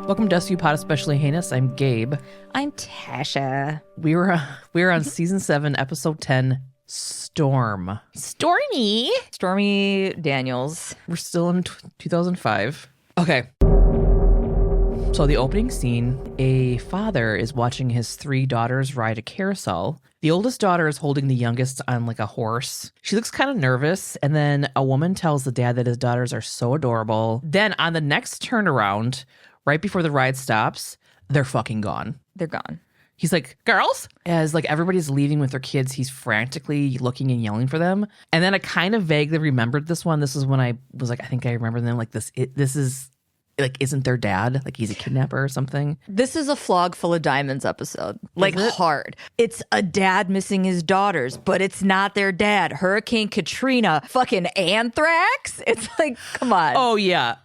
Welcome to SU Pod Especially Heinous. I'm Gabe. I'm Tasha. We were on season 7, episode 10, Storm. Stormy Daniels. We're still in 2005. Okay. So the opening scene, a father is watching his 3 daughters ride a carousel. The oldest daughter is holding the youngest on like a horse. She looks kind of nervous, and then a woman tells the dad that his daughters are so adorable. Then on the next turnaround, right before the ride stops, they're fucking gone. They're gone. He's like, girls? As like everybody's leaving with their kids, he's frantically looking and yelling for them. And then I kind of vaguely remembered this one. This is when I was like, I think I remember them like this. This is like, isn't their dad? Like he's a kidnapper or something. This is a flog full of diamonds episode. Like hard. It's a dad missing his daughters, but it's not their dad. Hurricane Katrina, fucking anthrax. It's like, come on. Oh, yeah.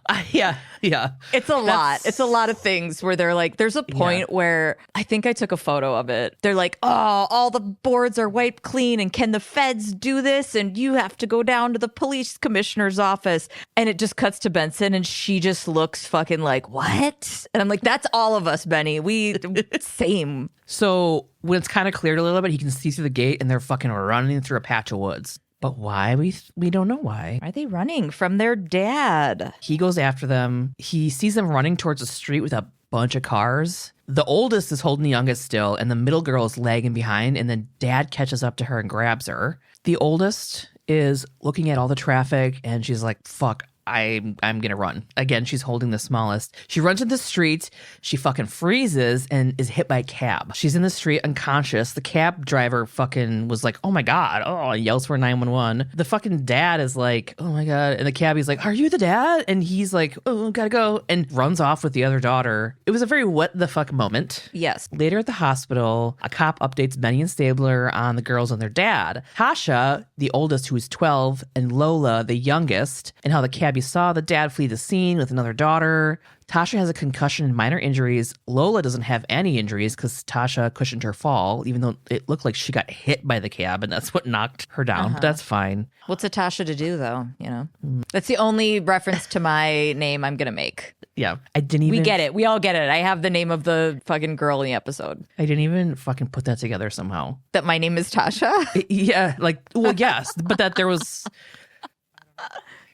Yeah. It's a lot. It's a lot of things where they're like, there's a point where I think I took a photo of it. They're like, oh, all the boards are wiped clean. And can the feds do this? And you have to go down to the police commissioner's office. And it just cuts to Benson and she just looks fucking like, what? And I'm like, that's all of us, Benny. We same. So when it's kind of cleared a little bit, he can see through the gate and they're fucking running through a patch of woods. But why? We don't know why. Are they running from their dad? He goes after them. He sees them running towards a street with a bunch of cars. The oldest is holding the youngest still, and the middle girl is lagging behind, and then dad catches up to her and grabs her. The oldest is looking at all the traffic, and she's like, fuck, I'm gonna run. Again, she's holding the smallest. She runs in the street. She fucking freezes and is hit by a cab. She's in the street unconscious. The cab driver fucking was like, oh my God. Oh, yells for 911. The fucking dad is like, oh my God. And the cabbie's like, are you the dad? And he's like, oh, gotta go. And runs off with the other daughter. It was a very what the fuck moment. Yes. Later at the hospital, a cop updates Benny and Stabler on the girls and their dad. Tasha, the oldest, who is 12, and Lola, the youngest, and how the cabbie saw the dad flee the scene with another daughter. Tasha has a concussion and minor injuries. Lola doesn't have any injuries because Tasha cushioned her fall, even though it looked like she got hit by the cab and that's what knocked her down. But that's fine. What's a Tasha to do, though? You know, that's the only reference to my name I'm going to make. Yeah. I didn't even. We get it. We all get it. I have the name of the fucking girl in the episode. I didn't even fucking put that together somehow. That my name is Tasha? Yeah. Like, well, yes. But that there was.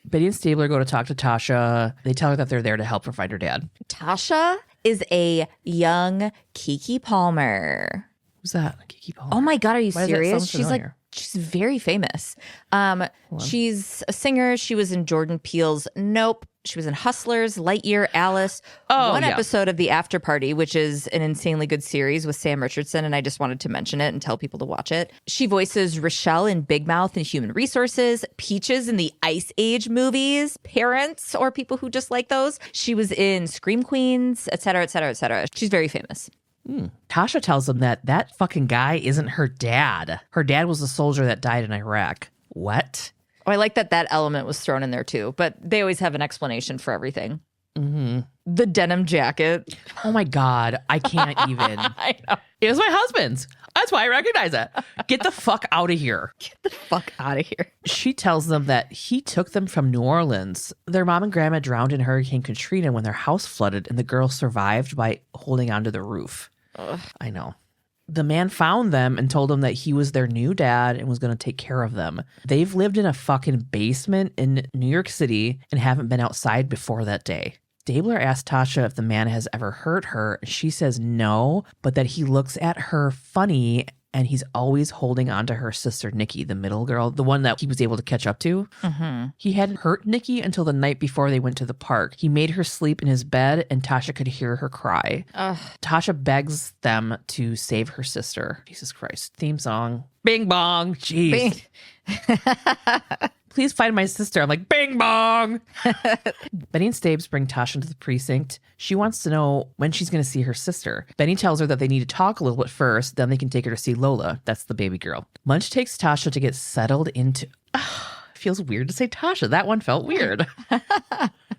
Betty and Stabler go to talk to Tasha. They tell her that they're there to help her find her dad. Tasha is a young Keke Palmer. Who's that? Keke Palmer. Oh my God, are you Why serious? She's very famous. She's a singer. She was in Jordan Peele's Nope. She was in Hustlers, Lightyear, Alice. One episode of The After Party, which is an insanely good series with Sam Richardson, and I just wanted to mention it and tell people to watch it. She voices Rochelle in Big Mouth and Human Resources, Peaches in the Ice Age movies, Parents, or people who just like those. She was in Scream Queens, et cetera, et cetera, et cetera. She's very famous. Tasha tells them that fucking guy isn't her dad. Her dad was a soldier that died in Iraq. What? Oh, I like that element was thrown in there too, but they always have an explanation for everything. Mm-hmm. The denim jacket. Oh my God. I can't even. I know. It was my husband's. That's why I recognize it. Get the fuck out of here. Get the fuck out of here. She tells them that he took them from New Orleans. Their mom and grandma drowned in Hurricane Katrina when their house flooded, and the girls survived by holding onto the roof. Ugh. I know. The man found them and told them that he was their new dad and was going to take care of them. They've lived in a fucking basement in New York City and haven't been outside before that day. Stabler asked Tasha if the man has ever hurt her. She says no, but that he looks at her funny and he's always holding on to her sister, Nikki, the middle girl, the one that he was able to catch up to. Mm-hmm. He hadn't hurt Nikki until the night before they went to the park. He made her sleep in his bed and Tasha could hear her cry. Ugh. Tasha begs them to save her sister. Jesus Christ. Theme song. Bing bong. Jeez. Please find my sister. I'm like, bing bong. Benny and Stabes bring Tasha into the precinct. She wants to know when she's going to see her sister. Benny tells her that they need to talk a little bit first, then they can take her to see Lola. That's the baby girl. Munch takes Tasha to get settled into... feels weird to say Tasha. That one felt weird.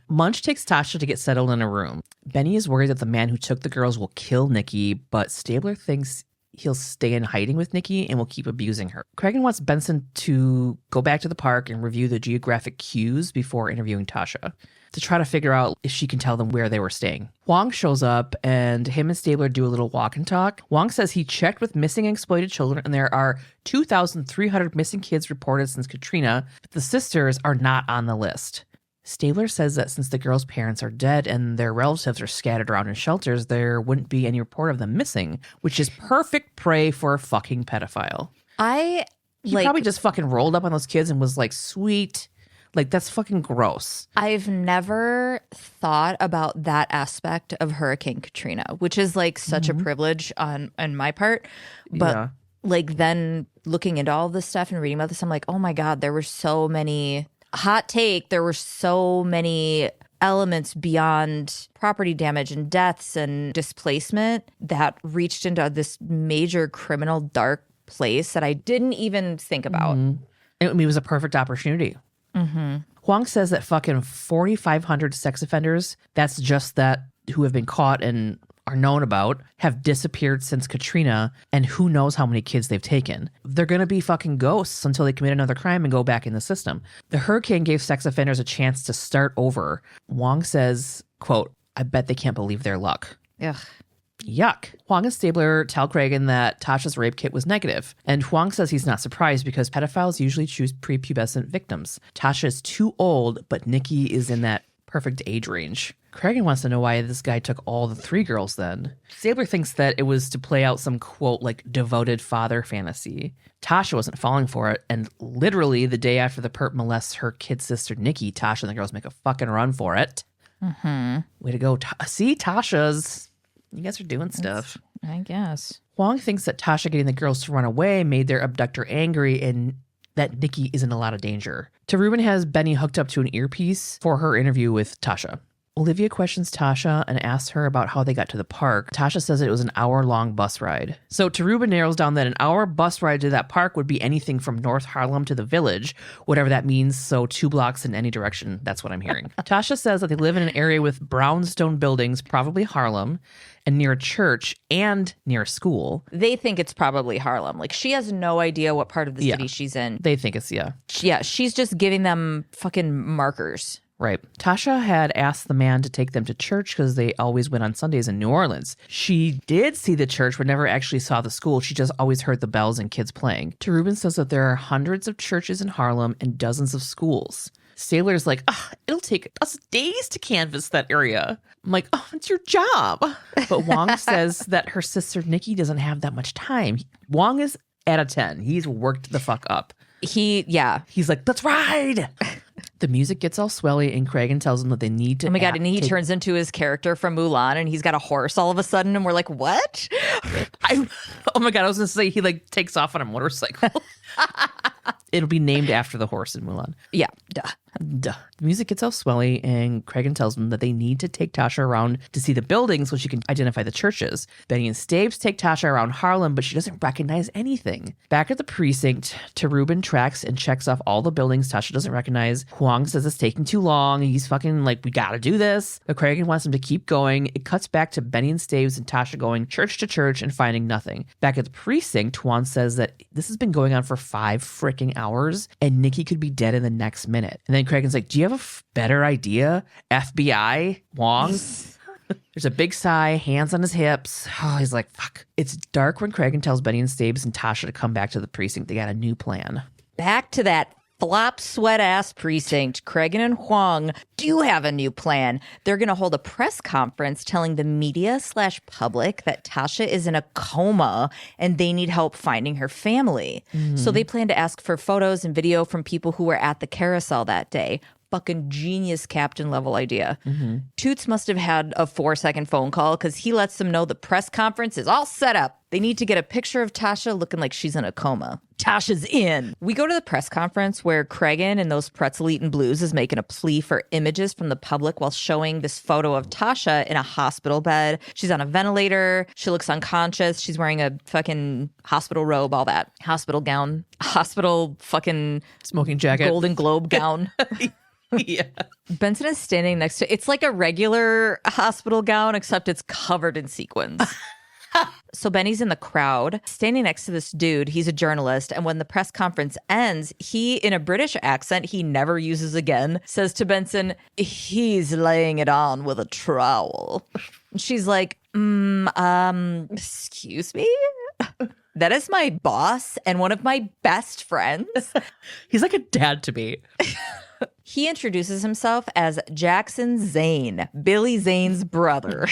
Munch takes Tasha to get settled in a room. Benny is worried that the man who took the girls will kill Nikki, but Stabler thinks he'll stay in hiding with Nikki and will keep abusing her. Cragen wants Benson to go back to the park and review the geographic cues before interviewing Tasha. to try to figure out if she can tell them where they were staying. Huang shows up and him and Stabler do a little walk and talk. Huang says he checked with missing and exploited children and there are 2,300 missing kids reported since Katrina, but the sisters are not on the list. Stabler says that since the girls' parents are dead and their relatives are scattered around in shelters, there wouldn't be any report of them missing, which is perfect prey for a fucking pedophile. He probably just fucking rolled up on those kids and was like, sweet. Like, that's fucking gross. I've never thought about that aspect of Hurricane Katrina, which is like such a privilege on my part. But like then looking into all this stuff and reading about this, I'm like, oh my God, there were so many hot take. There were so many elements beyond property damage and deaths and displacement that reached into this major criminal dark place that I didn't even think about. It was a perfect opportunity. Huang says that fucking 4,500 sex offenders, that's just that who have been caught and are known about, have disappeared since Katrina, and who knows how many kids they've taken. They're going to be fucking ghosts until they commit another crime and go back in the system. The hurricane gave sex offenders a chance to start over. Huang says, quote, I bet they can't believe their luck. Ugh. Yuck. Huang and Stabler tell Cragen that Tasha's rape kit was negative, and Huang says he's not surprised because pedophiles usually choose prepubescent victims. Tasha is too old, but Nikki is in that perfect age range. Cragen wants to know why this guy took all the 3 girls then. Stabler thinks that it was to play out some, quote, like, devoted father fantasy. Tasha wasn't falling for it, and literally the day after the perp molests her kid sister Nikki, Tasha and the girls make a fucking run for it. Way to go. See, Tasha's... You guys are doing stuff. I guess. Huang thinks that Tasha getting the girls to run away made their abductor angry and that Nikki is in a lot of danger. Ruben has Benny hooked up to an earpiece for her interview with Tasha. Olivia questions Tasha and asks her about how they got to the park. Tasha says it was an hour-long bus ride. So Ruben narrows down that an hour bus ride to that park would be anything from North Harlem to the Village, whatever that means, so 2 blocks in any direction. That's what I'm hearing. Tasha says that they live in an area with brownstone buildings, probably Harlem, and near a church and near a school. They think it's probably Harlem. Like, she has no idea what part of the city she's in. They think it's, Yeah, she's just giving them fucking markers. Right. Tasha had asked the man to take them to church because they always went on Sundays in New Orleans. She did see the church but never actually saw the school. She just always heard the bells and kids playing. Ruben says that there are hundreds of churches in Harlem and dozens of schools. Stabler's like, it'll take us days to canvass that area. I'm like, it's your job. But Huang says that her sister Nikki doesn't have that much time. Huang is at a 10. He's worked the fuck up. He's like, let's ride. The music gets all swelly and Cragen tells him that they need to... Oh my God, and he turns into his character from Mulan and he's got a horse all of a sudden and we're like, what? Oh my God, I was going to say he like takes off on a motorcycle. It'll be named after the horse in Mulan. Yeah, duh. The music gets all swelly and Cragen tells them that they need to take Tasha around to see the buildings so she can identify the churches. Benny and Stabes take Tasha around Harlem, but she doesn't recognize anything. Back at the precinct, Ruben tracks and checks off all the buildings Tasha doesn't recognize. Huang says it's taking too long. He's fucking like, we gotta do this. But Cragen wants him to keep going. It cuts back to Benny and Stabes and Tasha going church to church and finding nothing. Back at the precinct, Huang says that this has been going on for 5 freaking hours and Nikki could be dead in the next minute. And then Cragen's like, do you have a better idea? FBI? Huang? There's a big sigh, hands on his hips. Oh, he's like, fuck. It's dark when Cragen tells Benny and Stabes and Tasha to come back to the precinct. They got a new plan. Back to that flop sweat ass precinct. Cragen and Huang do have a new plan. They're going to hold a press conference telling the media/public that Tasha is in a coma and they need help finding her family. So they plan to ask for photos and video from people who were at the carousel that day. Fucking genius captain level idea. Toots must have had a 4-second phone call because he lets them know the press conference is all set up. They need to get a picture of Tasha looking like she's in a coma. Tasha's in. We go to the press conference where Cragen in those pretzel-eating blues is making a plea for images from the public while showing this photo of Tasha in a hospital bed. She's on a ventilator. She looks unconscious. She's wearing a fucking hospital robe, all that. Hospital gown. Hospital fucking... Smoking jacket. Golden Globe gown. Yeah. Benson is standing next to... It's like a regular hospital gown, except it's covered in sequins. So Benny's in the crowd, standing next to this dude. He's a journalist. And when the press conference ends, he, in a British accent he never uses again, says to Benson, he's laying it on with a trowel. She's like, excuse me? That is my boss and one of my best friends. He's like a dad to me. He introduces himself as Jackson Zane, Billy Zane's brother.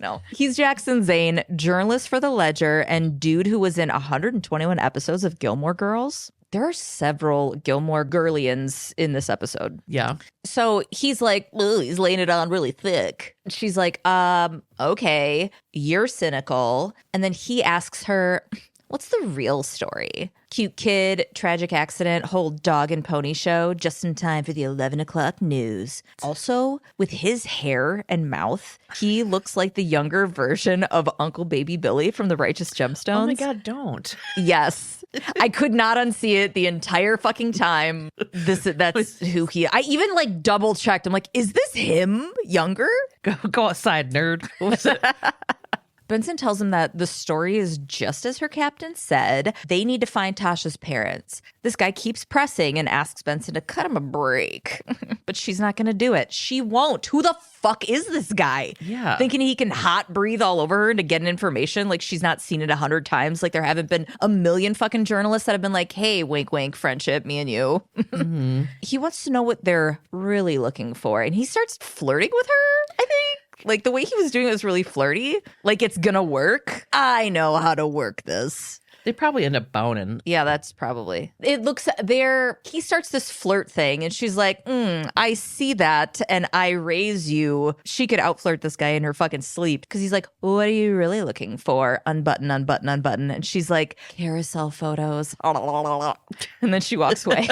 No, he's Jackson Zane, journalist for The Ledger and dude who was in 121 episodes of Gilmore Girls. There are several Gilmore Girlians in this episode. Yeah. So he's like, he's laying it on really thick. She's like, okay, you're cynical. And then he asks her, what's the real story? Cute kid, tragic accident, whole dog and pony show, just in time for the 11 o'clock news. Also, with his hair and mouth, he looks like the younger version of Uncle Baby Billy from The Righteous Gemstones. Oh my God, don't. Yes. I could not unsee it the entire fucking time. That's who I even like double checked. I'm like, is this him younger? Go outside, nerd. What was it? Benson tells him that the story is just as her captain said. They need to find Tasha's parents. This guy keeps pressing and asks Benson to cut him a break. But she's not going to do it. She won't. Who the fuck is this guy? Yeah. Thinking he can hot breathe all over her to get an information like she's not seen it 100 times. Like there haven't been a million fucking journalists that have been like, hey, wink, wink, friendship, me and you. Mm-hmm. He wants to know what they're really looking for. And he starts flirting with her, I think. Like, the way he was doing it was really flirty. Like, it's gonna work. I know how to work this. They probably end up boning. Yeah, that's probably. It looks there. He starts this flirt thing, and she's like, I see that, and I raise you. She could outflirt this guy in her fucking sleep. Because he's like, what are you really looking for? Unbutton, unbutton, unbutton. And she's like, carousel photos. And then she walks away.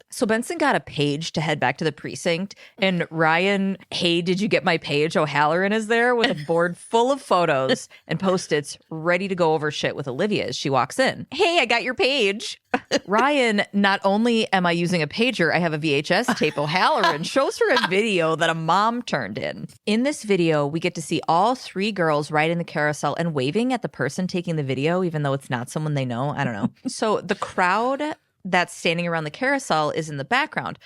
So Benson got a page to head back to the precinct, and Ryan, hey, did you get my page? O'Halloran is there with a board full of photos and Post-its ready to go over shit with Olivia as she walks in. Hey, I got your page. Ryan, not only am I using a pager, I have a VHS tape. O'Halloran shows her a video that a mom turned in. In this video, we get to see all three girls riding the carousel and waving at the person taking the video, even though it's not someone they know. I don't know. So the crowd that's standing around the carousel is in the background.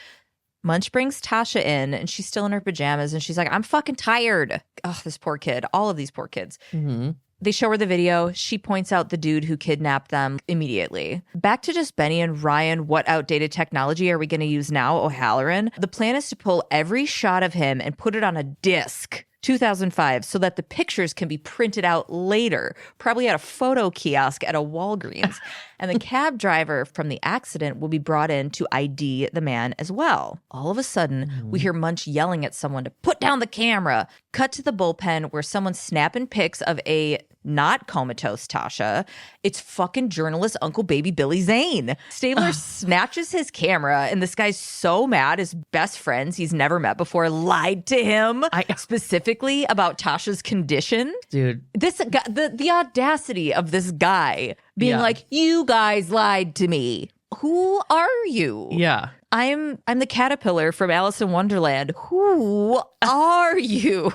Munch brings Tasha in and she's still in her pajamas and she's like, I'm fucking tired. Oh, this poor kid. All of these poor kids. Mm-hmm. They show her the video. She points out the dude who kidnapped them immediately. Back to just Benny and Ryan. What outdated technology are we going to use now, O'Halloran? The plan is to pull every shot of him and put it on a disc. 2005, so that the pictures can be printed out later, probably at a photo kiosk at a Walgreens. And the cab driver from the accident will be brought in to ID the man as well. All of a sudden, we hear Munch yelling at someone to put down the camera. Cut to the bullpen where someone's snapping pics of a not comatose Tasha. It's fucking journalist Uncle Baby Billy Zane. Stabler snatches his camera, and this guy's so mad. His best friends he's never met before lied to him specifically about Tasha's condition. Dude. This guy, the audacity of this guy being like, you guys lied to me. Who are you? Yeah. I'm the caterpillar from Alice in Wonderland. Who are you?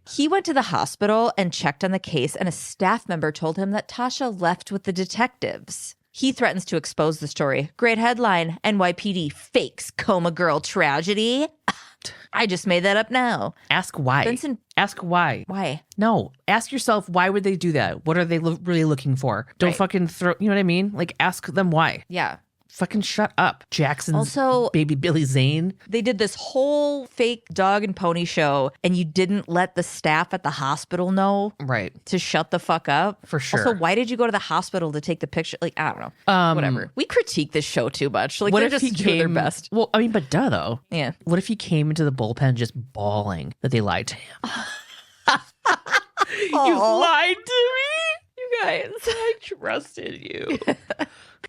He went to the hospital and checked on the case, and a staff member told him that Tasha left with the detectives. He threatens to expose the story. Great headline, NYPD fakes coma girl tragedy. I just made that up now. Ask why. Benson, ask why. Why? No. Ask yourself, why would they do that? What are they really looking for? Don't fucking throw, you know what I mean? Like, ask them why. Yeah. Fucking shut up. Jackson's also, Baby Billy Zane. They did this whole fake dog and pony show, and you didn't let the staff at the hospital know to shut the fuck up. For sure. Also, why did you go to the hospital to take the picture? Like, I don't know. Whatever. We critique this show too much. Like, they're just doing their best. Well, I mean, but duh, though. Yeah. What if he came into the bullpen just bawling that they lied to him? You lied to me? You guys, I trusted you.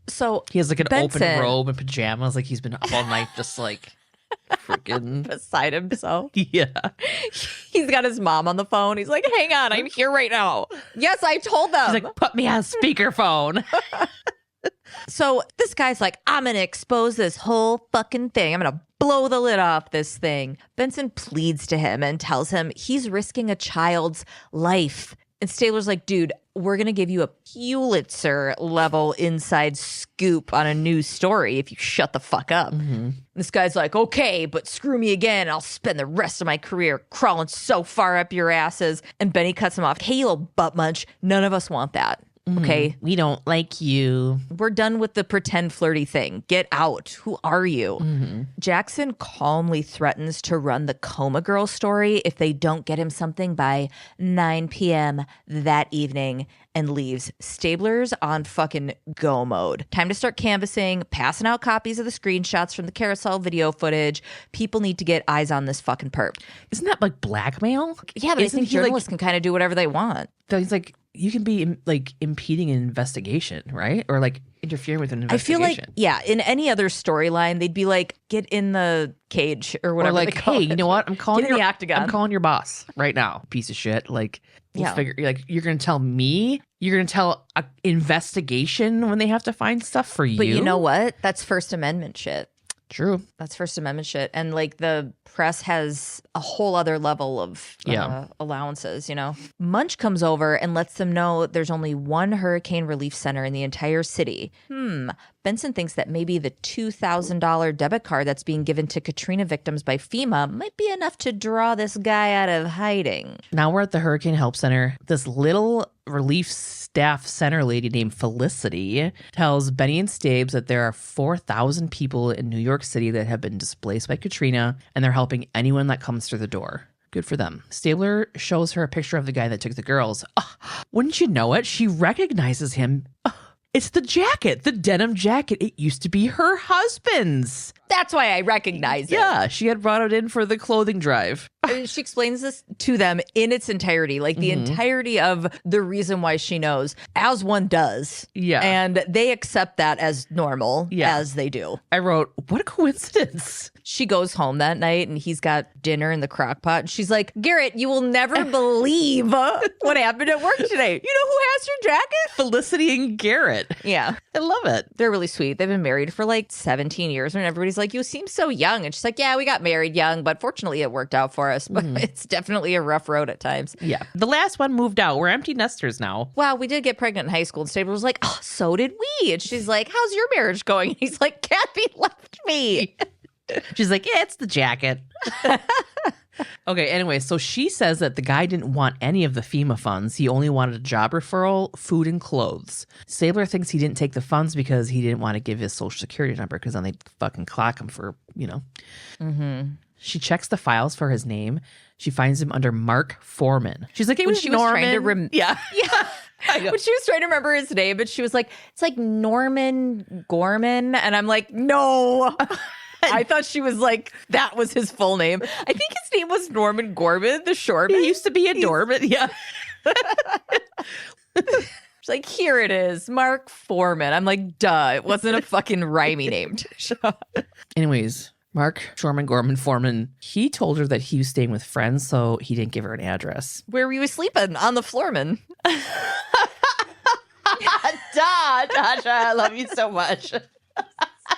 So he has like an open robe and pajamas, like he's been up all night just like freaking beside himself. Yeah. He's got his mom on the phone. He's like, hang on, I'm here right now. Yes, I told them. He's like, put me on speakerphone. So this guy's like, I'm going to expose this whole fucking thing. I'm going to blow the lid off this thing. Benson pleads to him and tells him he's risking a child's life. And Stabler's like, dude, we're going to give you a Pulitzer level inside scoop on a news story if you shut the fuck up. This guy's like, okay, but screw me again. I'll spend the rest of my career crawling so far up your asses. And Benny cuts him off. Hey, you little butt munch. None of us want that. Okay. We don't like you. We're done with the pretend flirty thing. Get out. Who are you? Jackson calmly threatens to run the Coma Girl story if they don't get him something by 9 p.m. that evening and leaves. Stabler's on fucking go mode. Time to start canvassing, passing out copies of the screenshots from the carousel video footage. People need to get eyes on this fucking perp. Isn't that like blackmail? Yeah, but I think journalists can kind of do whatever they want. So he's like, you can be like impeding an investigation, right? Or like interfering with an investigation. I feel like, yeah, in any other storyline, they'd be like, get in the cage or whatever. Or like, hey, you know what? I'm calling the octagon. I'm calling your boss right now, piece of shit. Like, we'll figure. Like, you're gonna tell me? You're gonna tell an investigation when they have to find stuff for you? But you know what? That's First Amendment shit. True. That's First Amendment shit. And like the press has a whole other level of allowances, you know? Munch comes over and lets them know there's only one hurricane relief center in the entire city. Benson thinks that maybe the $2,000 debit card that's being given to Katrina victims by FEMA might be enough to draw this guy out of hiding. Now we're at the Hurricane Help Center. This little relief staff center lady named Felicity tells Benny and Stabes that there are 4,000 people in New York City that have been displaced by Katrina, and they're helping anyone that comes through the door. Good for them. Stabler shows her a picture of the guy that took the girls. Wouldn't you know it? She recognizes him. It's the jacket, the denim jacket. It used to be her husband's. That's why I recognize it. Yeah, she had brought it in for the clothing drive. She explains this to them in its entirety, like the entirety of the reason why she knows, as one does. Yeah. And they accept that as normal, as they do. I wrote, what a coincidence. She goes home that night and he's got dinner in the crock pot. And she's like, Garret, you will never believe what happened at work today. You know who has your jacket? Felicity and Garret. Yeah. I love it. They're really sweet. They've been married for like 17 years and everybody's like, you seem so young. And she's like, yeah, we got married young, but fortunately it worked out for us. But it's definitely a rough road at times. Yeah. The last one moved out. We're empty nesters now. Wow, we did get pregnant in high school. And Stabler was like, oh, so did we. And she's like, how's your marriage going? And he's like, Kathy left me. She's like, yeah, it's the jacket. Okay, anyway, so she says that the guy didn't want any of the FEMA funds. He only wanted a job referral, food, and clothes. Stabler thinks he didn't take the funds because he didn't want to give his social security number because then they'd fucking clock him for, you know. She checks the files for his name. She finds him under Mark Foreman. She's like, it was Norman. Yeah. When she was trying to remember his name, but she was like, it's like Norman Gorman. And I'm like, no. I thought she was like, that was his full name. I think his name was Norman Gorman, the shoreman. He used to be a doorman. Yeah. She's like, here it is, Mark Foreman. I'm like, duh. It wasn't a fucking rhymey name. Anyways, Mark Shorman Gorman Foreman, he told her that he was staying with friends, so he didn't give her an address. Where were you sleeping? On the floorman. Duh, Tasha, I love you so much.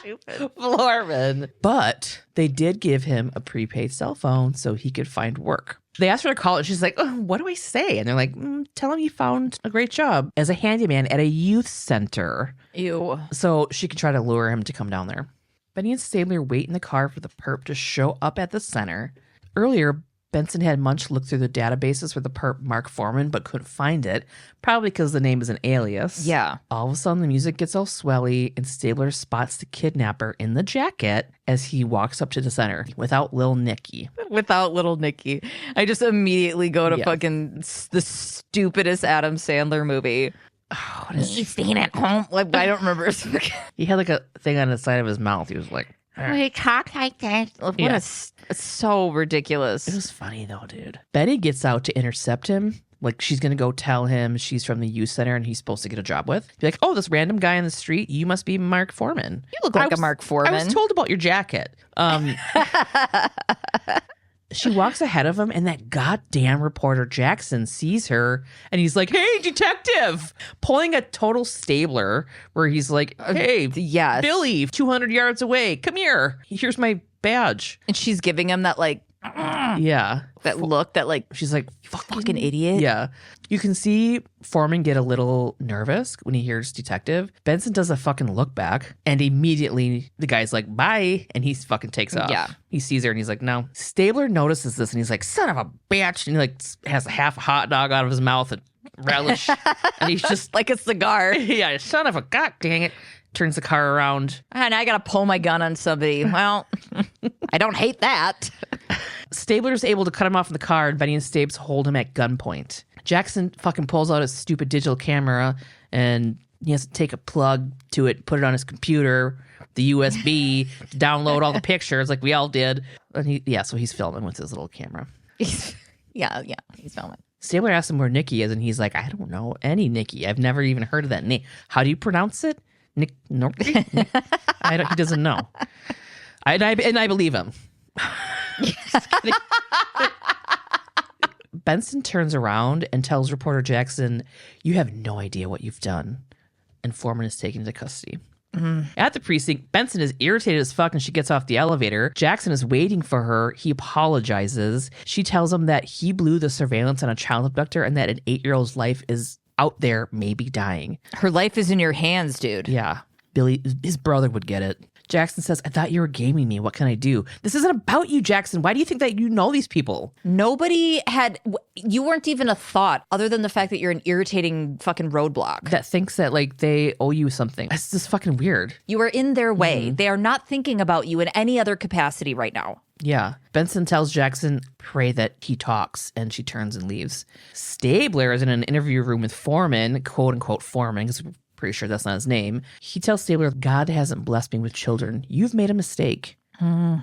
Stupid. Floorman. But they did give him a prepaid cell phone so he could find work. They asked her to call it. She's like, oh, what do I say? And they're like, tell him you found a great job as a handyman at a youth center. Ew. So she could try to lure him to come down there. Benny and Stabler wait in the car for the perp to show up at the center. Earlier, Benson had Munch look through the databases for the perp Mark Foreman, but couldn't find it, probably because the name is an alias. Yeah. All of a sudden, the music gets all swelly, and Stabler spots the kidnapper in the jacket as he walks up to the center without Lil Nikki. Without little Nikki. I just immediately go to fucking the stupidest Adam Sandler movie. Oh, what is He's staying at home. Like, I don't remember. He had like a thing on the side of his mouth. He was like, we talk like that. It's so ridiculous. It was funny though, dude. Betty gets out to intercept him. Like, she's going to go tell him she's from the youth center and he's supposed to get a job with. Be like, oh, this random guy on the street, you must be Mark Foreman. You look like a Mark Foreman. I was told about your jacket. She walks ahead of him, and that goddamn reporter Jackson sees her, and he's like, "Hey, detective!" Pulling a total Stabler, where he's like, "Hey, yes. Billy, 200 yards away, come here. Here's my badge." And she's giving him that like, yeah, that look that like, she's like, fucking idiot. Yeah. You can see Foreman get a little nervous when he hears detective. Benson does a fucking look back, and immediately the guy's like, "Bye," and he fucking takes off. Yeah. He sees her and he's like, "No." Stabler notices this and he's like, "Son of a bitch," and he like has a half hot dog out of his mouth and relish, and he's just like a cigar. Yeah, son of a god dang it. Turns the car around. And I gotta pull my gun on somebody. Well, I don't hate that. Stabler's able to cut him off in the car, and Benny and Stabes hold him at gunpoint. Jackson fucking pulls out his stupid digital camera, and he has to take a plug to it, put it on his computer, the USB, to download all the pictures like we all did. And so he's filming with his little camera. Yeah, he's filming. Stabler asks him where Nikki is, and he's like, "I don't know any Nikki. I've never even heard of that name. How do you pronounce it? Nick? No, he doesn't know." And I believe him. Benson turns around and tells reporter Jackson, "You have no idea what you've done." And Foreman is taken into custody. At the precinct, Benson is irritated as fuck and she gets off the elevator. Jackson is waiting for her. He apologizes. She tells him that he blew the surveillance on a child abductor and that an 8-year-old's life is out there, maybe dying. Her life is in your hands, dude. Yeah. Billy, his brother would get it. Jackson says, "I thought you were gaming me. What can I do?" "This isn't about you, Jackson. Why do you think that you know these people?" You weren't even a thought other than the fact that you're an irritating fucking roadblock. That thinks that like they owe you something. It's just fucking weird. You are in their way. They are not thinking about you in any other capacity right now. Yeah. Benson tells Jackson, "Pray that he talks," and she turns and leaves. Stabler is in an interview room with Foreman, quote unquote Foreman, because we're pretty sure that's not his name. He tells Stabler, "God hasn't blessed me with children. You've made a mistake."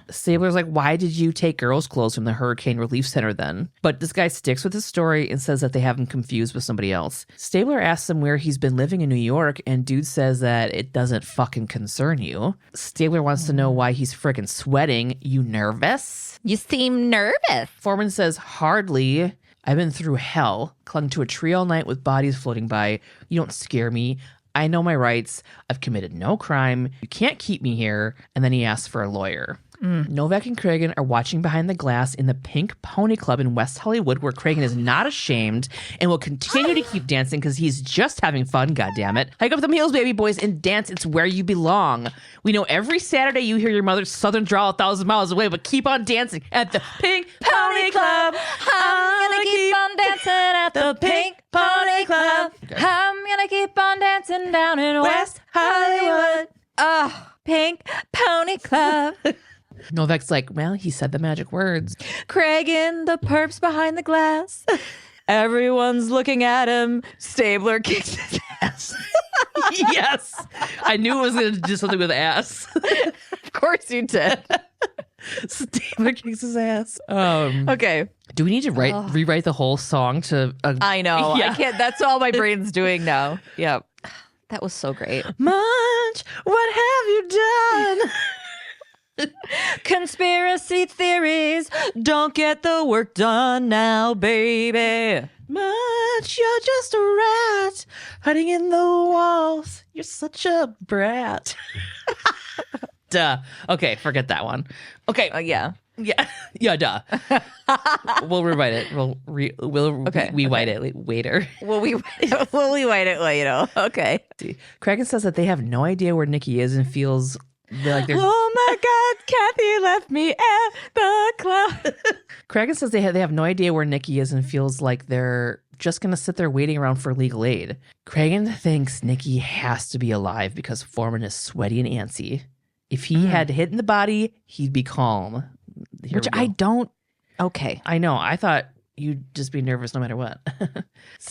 Stabler's like, "Why did you take girls' clothes from the Hurricane Relief Center then?" But this guy sticks with his story and says that they have him confused with somebody else. Stabler asks him where he's been living in New York, and dude says that it doesn't fucking concern you. Stabler wants to know why he's freaking sweating. "You nervous?" You seem nervous. Foreman says, "Hardly. I've been through hell, clung to a tree all night with bodies floating by. You don't scare me. I know my rights. I've committed no crime. You can't keep me here." And then he asks for a lawyer. Novak and Cragen are watching behind the glass in the Pink Pony Club in West Hollywood, where Cragen is not ashamed and will continue to keep dancing because he's just having fun, goddammit. Hike up them heels, baby boys, and dance. It's where you belong. We know every Saturday you hear your mother's southern drawl 1,000 miles away, but keep on dancing at the Pink Pony Club. I'm gonna keep on dancing at the Pink Pony Club. Okay. I'm gonna keep on dancing down in West Hollywood. Oh, Pink Pony Club. Novak's like, "Well, he said the magic words." Cragen, the perps behind the glass. Everyone's looking at him. Stabler kicks his ass. Yes. I knew it was going to do something with ass. Of course you did. Stabler kicks his ass. Okay. Do we need to rewrite the whole song to... I know. Yeah. I can't. That's all my brain's doing now. Yep. That was so great. Munch, what have you done? Conspiracy theories don't get the work done now, baby. Munch, you're just a rat hiding in the walls. You're such a brat. Duh. Okay, forget that one. Okay. Yeah. Yeah, duh. We'll rewrite it. We'll rewrite it later. We'll rewrite it later. Okay. Cragen says that they have no idea where Nikki is and feels like they're... Oh my God, Kathy left me at the club. Cragen says they have no idea where Nikki is and feels like they're just going to sit there waiting around for legal aid. Cragen thinks Nikki has to be alive because Foreman is sweaty and antsy. If he had hidden the body, he'd be calm. Which I don't. Okay. I know. I thought you'd just be nervous no matter what.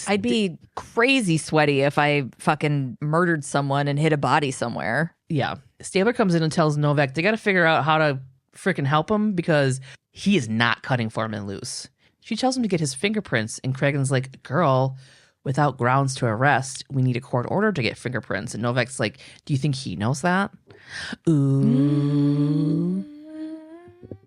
I'd be crazy sweaty if I fucking murdered someone and hid a body somewhere. Yeah. Stabler comes in and tells Novak they got to figure out how to freaking help him because he is not cutting Foreman loose. She tells him to get his fingerprints, and Cragen's like, "Girl, without grounds to arrest, we need a court order to get fingerprints." And Novak's like, "Do you think he knows that?" Ooh.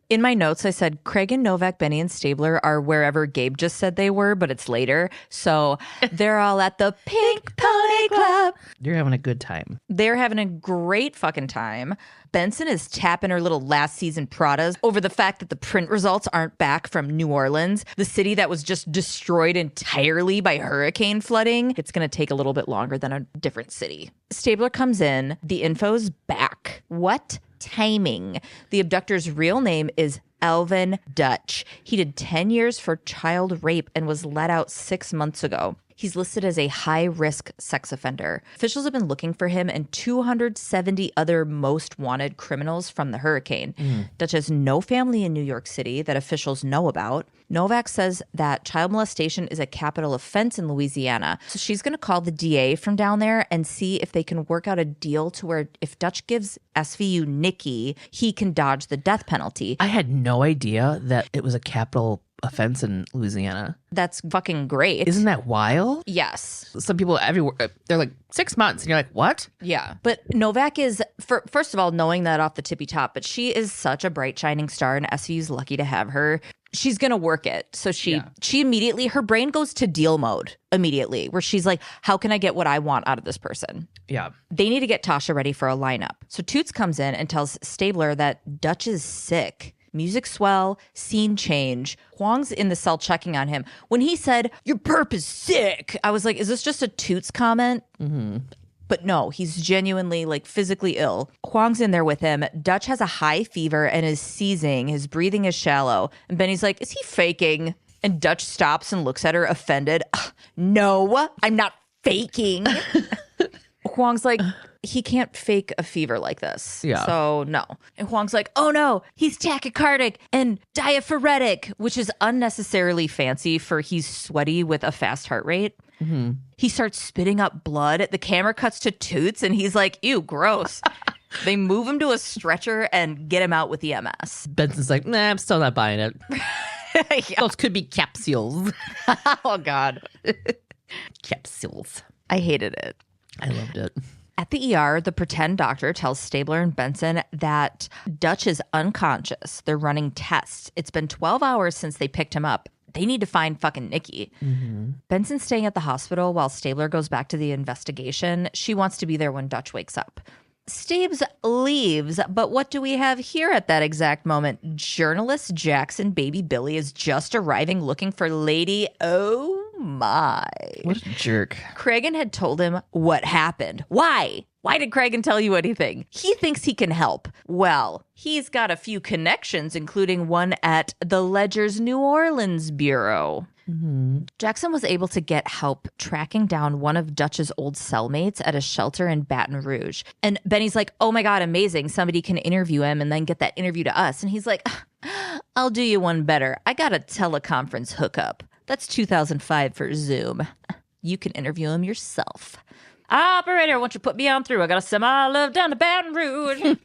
In my notes, I said Cragen, Novak, Benny, and Stabler are wherever Gabe just said they were, but it's later. So they're all at the Pink Pony Club. You're having a good time. They're having a great fucking time. Benson is tapping her little last season Pradas over the fact that the print results aren't back from New Orleans, the city that was just destroyed entirely by hurricane flooding. It's going to take a little bit longer than a different city. Stabler comes in. The info's back. What timing? The abductor's real name is Alvin Dutch. He did 10 years for child rape and was let out 6 months ago. He's listed as a high-risk sex offender. Officials have been looking for him and 270 other most wanted criminals from the hurricane. Dutch has no family in New York City that officials know about. Novak says that child molestation is a capital offense in Louisiana. So she's going to call the DA from down there and see if they can work out a deal to where if Dutch gives SVU Nikki, he can dodge the death penalty. I had no idea that it was a capital offense in Louisiana. That's fucking great. Isn't that wild? Yes. Some people everywhere, they're like 6 months and you're like, what? Yeah. But Novak is, first of all, knowing that off the tippy top, but she is such a bright shining star and SVU's lucky to have her. She's going to work it. So she immediately, her brain goes to deal mode immediately, where she's like, how can I get what I want out of this person? Yeah. They need to get Tasha ready for a lineup. So Toots comes in and tells Stabler that Dutch is sick. Music swell, scene change. Huang's in the cell checking on him. When he said, your perp is sick, I was like, is this just a Toots comment? Mm-hmm. But no, he's genuinely like physically ill. Huang's in there with him. Dutch has a high fever and is seizing. His breathing is shallow. And Benny's like, is he faking? And Dutch stops and looks at her offended. No, I'm not faking. Huang's like, he can't fake a fever like this. Yeah. So no. And Huang's like, oh no, he's tachycardic and diaphoretic, which is unnecessarily fancy for he's sweaty with a fast heart rate. Mm-hmm. He starts spitting up blood. The camera cuts to Toots and he's like, ew, gross. They move him to a stretcher and get him out with EMS. Benson's like, nah, I'm still not buying it. Yeah. Those could be capsules. Oh, God. Capsules. I hated it. I loved it. At the ER, the pretend doctor tells Stabler and Benson that Dutch is unconscious. They're running tests. It's been 12 hours since they picked him up. They need to find fucking Nikki. Mm-hmm. Benson's staying at the hospital while Stabler goes back to the investigation. She wants to be there when Dutch wakes up. Stabes leaves, but what do we have here at that exact moment? Journalist Jackson Baby Billy is just arriving looking for Lady. Oh my. What a jerk. Cragen had told him what happened. Why? Why did Cragen tell you anything? He thinks he can help. Well, he's got a few connections, including one at the Ledger's New Orleans Bureau. Mm-hmm. Jackson was able to get help tracking down one of Dutch's old cellmates at a shelter in Baton Rouge. And Benny's like, oh my God, amazing. Somebody can interview him and then get that interview to us. And he's like, I'll do you one better. I got a teleconference hookup. That's 2005 for Zoom. You can interview him yourself. Operator, won't you put me on through? I got to send my love down to Baton Rouge.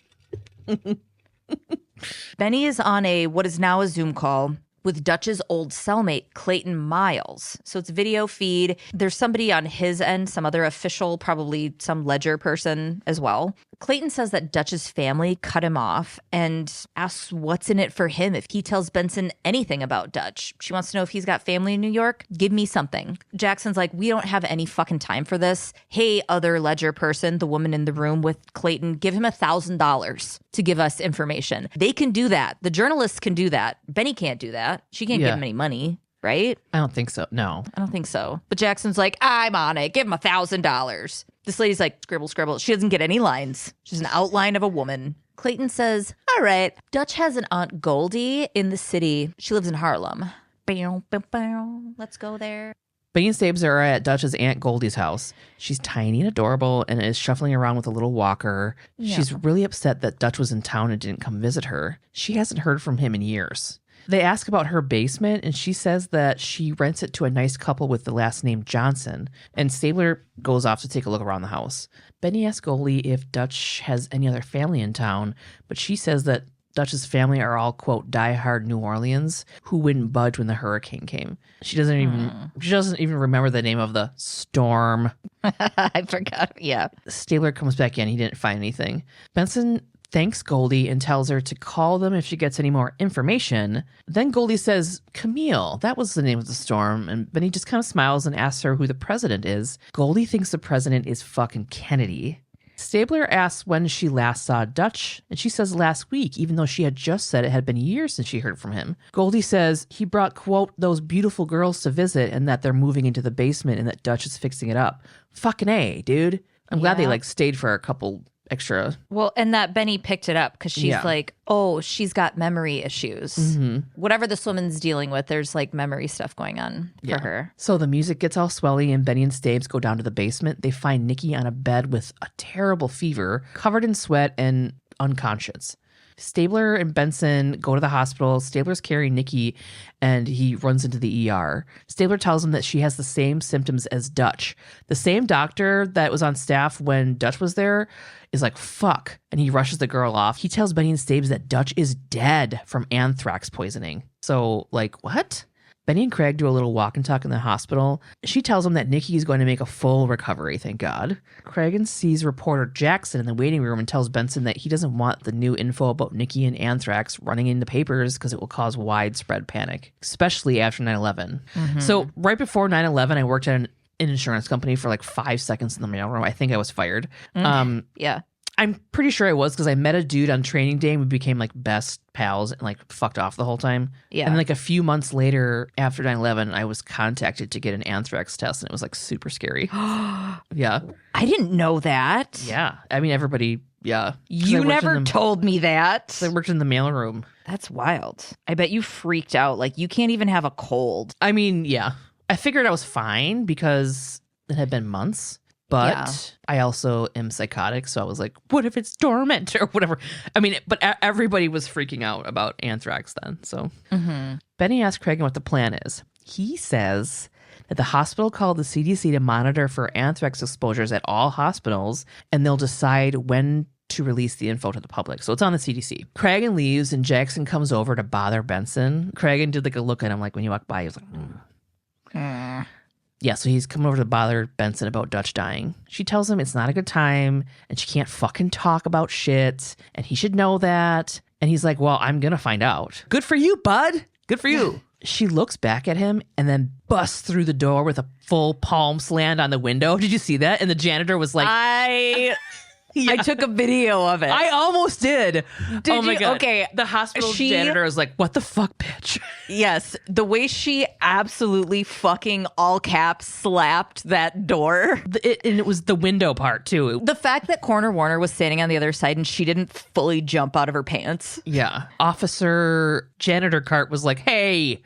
Benny is on what is now a Zoom call with Dutch's old cellmate, Clayton Miles. So it's video feed. There's somebody on his end, some other official, probably some Ledger person as well. Clayton says that Dutch's family cut him off and asks what's in it for him if he tells Benson anything about Dutch. She wants to know if he's got family in New York. Give me something. Jackson's like, we don't have any fucking time for this. Hey, other Ledger person, the woman in the room with Clayton, give him $1,000 to give us information. They can do that. The journalists can do that. Benny can't do that. She can't give him any money, right? I don't think so. No. I don't think so. But Jackson's like, I'm on it. Give him $1,000. This lady's like, scribble, scribble. She doesn't get any lines. She's an outline of a woman. Clayton says, all right. Dutch has an Aunt Goldie in the city. She lives in Harlem. Bow, bow, bow. Let's go there. Benny and Stabes are at Dutch's Aunt Goldie's house. She's tiny and adorable and is shuffling around with a little walker. Yeah. She's really upset that Dutch was in town and didn't come visit her. She hasn't heard from him in years. They ask about her basement, and she says that she rents it to a nice couple with the last name Johnson, and Stabler goes off to take a look around the house. Benny asks Goldie if Dutch has any other family in town, but she says that Dutch's family are all, quote, diehard New Orleans who wouldn't budge when the hurricane came. She doesn't even remember the name of the storm. I forgot. Yeah. Stabler comes back in. He didn't find anything. Benson thanks Goldie and tells her to call them if she gets any more information. Then Goldie says, Camille, that was the name of the storm. And Benny just kind of smiles and asks her who the president is. Goldie thinks the president is fucking Kennedy. Stabler asks when she last saw Dutch, and she says last week, even though she had just said it had been years since she heard from him. Goldie says he brought, quote, those beautiful girls to visit and that they're moving into the basement and that Dutch is fixing it up. Fucking A, dude. I'm glad they stayed for a couple extra. Well, and that Benny picked it up because she's like, oh, she's got memory issues. Mm-hmm. Whatever this woman's dealing with, there's like memory stuff going on for her. So the music gets all swelly and Benny and Stabes go down to the basement. They find Nikki on a bed with a terrible fever, covered in sweat and unconscious. Stabler and Benson go to the hospital. Stabler's carrying Nikki and he runs into the ER. Stabler tells him that she has the same symptoms as Dutch. The same doctor that was on staff when Dutch was there is like, fuck. And he rushes the girl off. He tells Benny and Stabes that Dutch is dead from anthrax poisoning. So like, what? Benny and Craig do a little walk and talk in the hospital. She tells him that Nikki is going to make a full recovery, thank God. Cragen sees reporter Jackson in the waiting room and tells Benson that he doesn't want the new info about Nikki and anthrax running in the papers because it will cause widespread panic, especially after 9/11. Mm-hmm. So right before 9/11, I worked at an insurance company for like 5 seconds in the mailroom. I think I was fired. Yeah. I'm pretty sure I was because I met a dude on training day and we became like best pals and like fucked off the whole time. Yeah. And like a few months later after 9/11, I was contacted to get an anthrax test and it was like super scary. Yeah. I didn't know that. Yeah. I mean, everybody, yeah. You never told me that. I worked in the mailroom. That's wild. I bet you freaked out. Like you can't even have a cold. I mean, yeah. I figured I was fine because it had been months. But I also am psychotic, so I was like, what if it's dormant or whatever? I mean, but everybody was freaking out about anthrax then. So Benny asked Cragen what the plan is. He says that the hospital called the CDC to monitor for anthrax exposures at all hospitals, and they'll decide when to release the info to the public. So it's on the CDC. Cragen leaves, and Jackson comes over to bother Benson. Cragen did like a look at him, like when you walk by, he was like, Yeah, so he's coming over to bother Benson about Dutch dying. She tells him it's not a good time and she can't fucking talk about shit and he should know that. And he's like, well, I'm going to find out. Good for you, bud. Good for you. She looks back at him and then busts through the door with a full palm slam on the window. Did you see that? And the janitor was like... I took a video of it. I almost did. Oh my God. Okay. The hospital janitor was like, what the fuck, bitch? Yes. The way she absolutely fucking all caps slapped that door. And it was the window part too. The fact that Coroner Warner was standing on the other side and she didn't fully jump out of her pants. Yeah. Officer Janitor Cart was like, hey.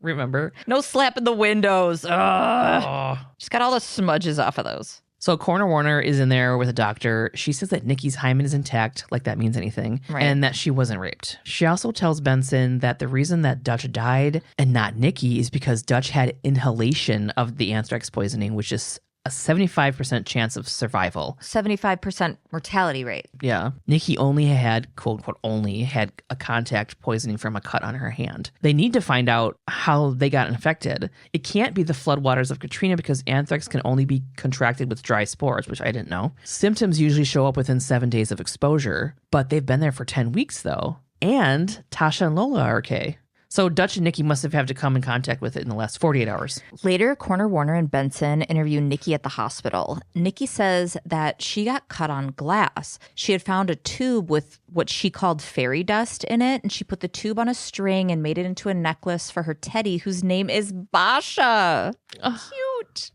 Remember? No slapping the windows. Ugh. She's got all the smudges off of those. So Coroner Warner is in there with a doctor. She says that Nikki's hymen is intact, like that means anything, and that she wasn't raped. She also tells Benson that the reason that Dutch died and not Nikki is because Dutch had inhalation of the anthrax poisoning, which is a 75% chance of survival. 75% mortality rate. Yeah. Nikki only had, quote unquote, only had a contact poisoning from a cut on her hand. They need to find out how they got infected. It can't be the floodwaters of Katrina because anthrax can only be contracted with dry spores, which I didn't know. Symptoms usually show up within 7 days of exposure, but they've been there for 10 weeks though. And Tasha and Lola are okay. So Dutch and Nikki must have had to come in contact with it in the last 48 hours. Later, Coroner Warner and Benson interview Nikki at the hospital. Nikki says that she got cut on glass. She had found a tube with what she called fairy dust in it, and she put the tube on a string and made it into a necklace for her teddy, whose name is Basha. Cute.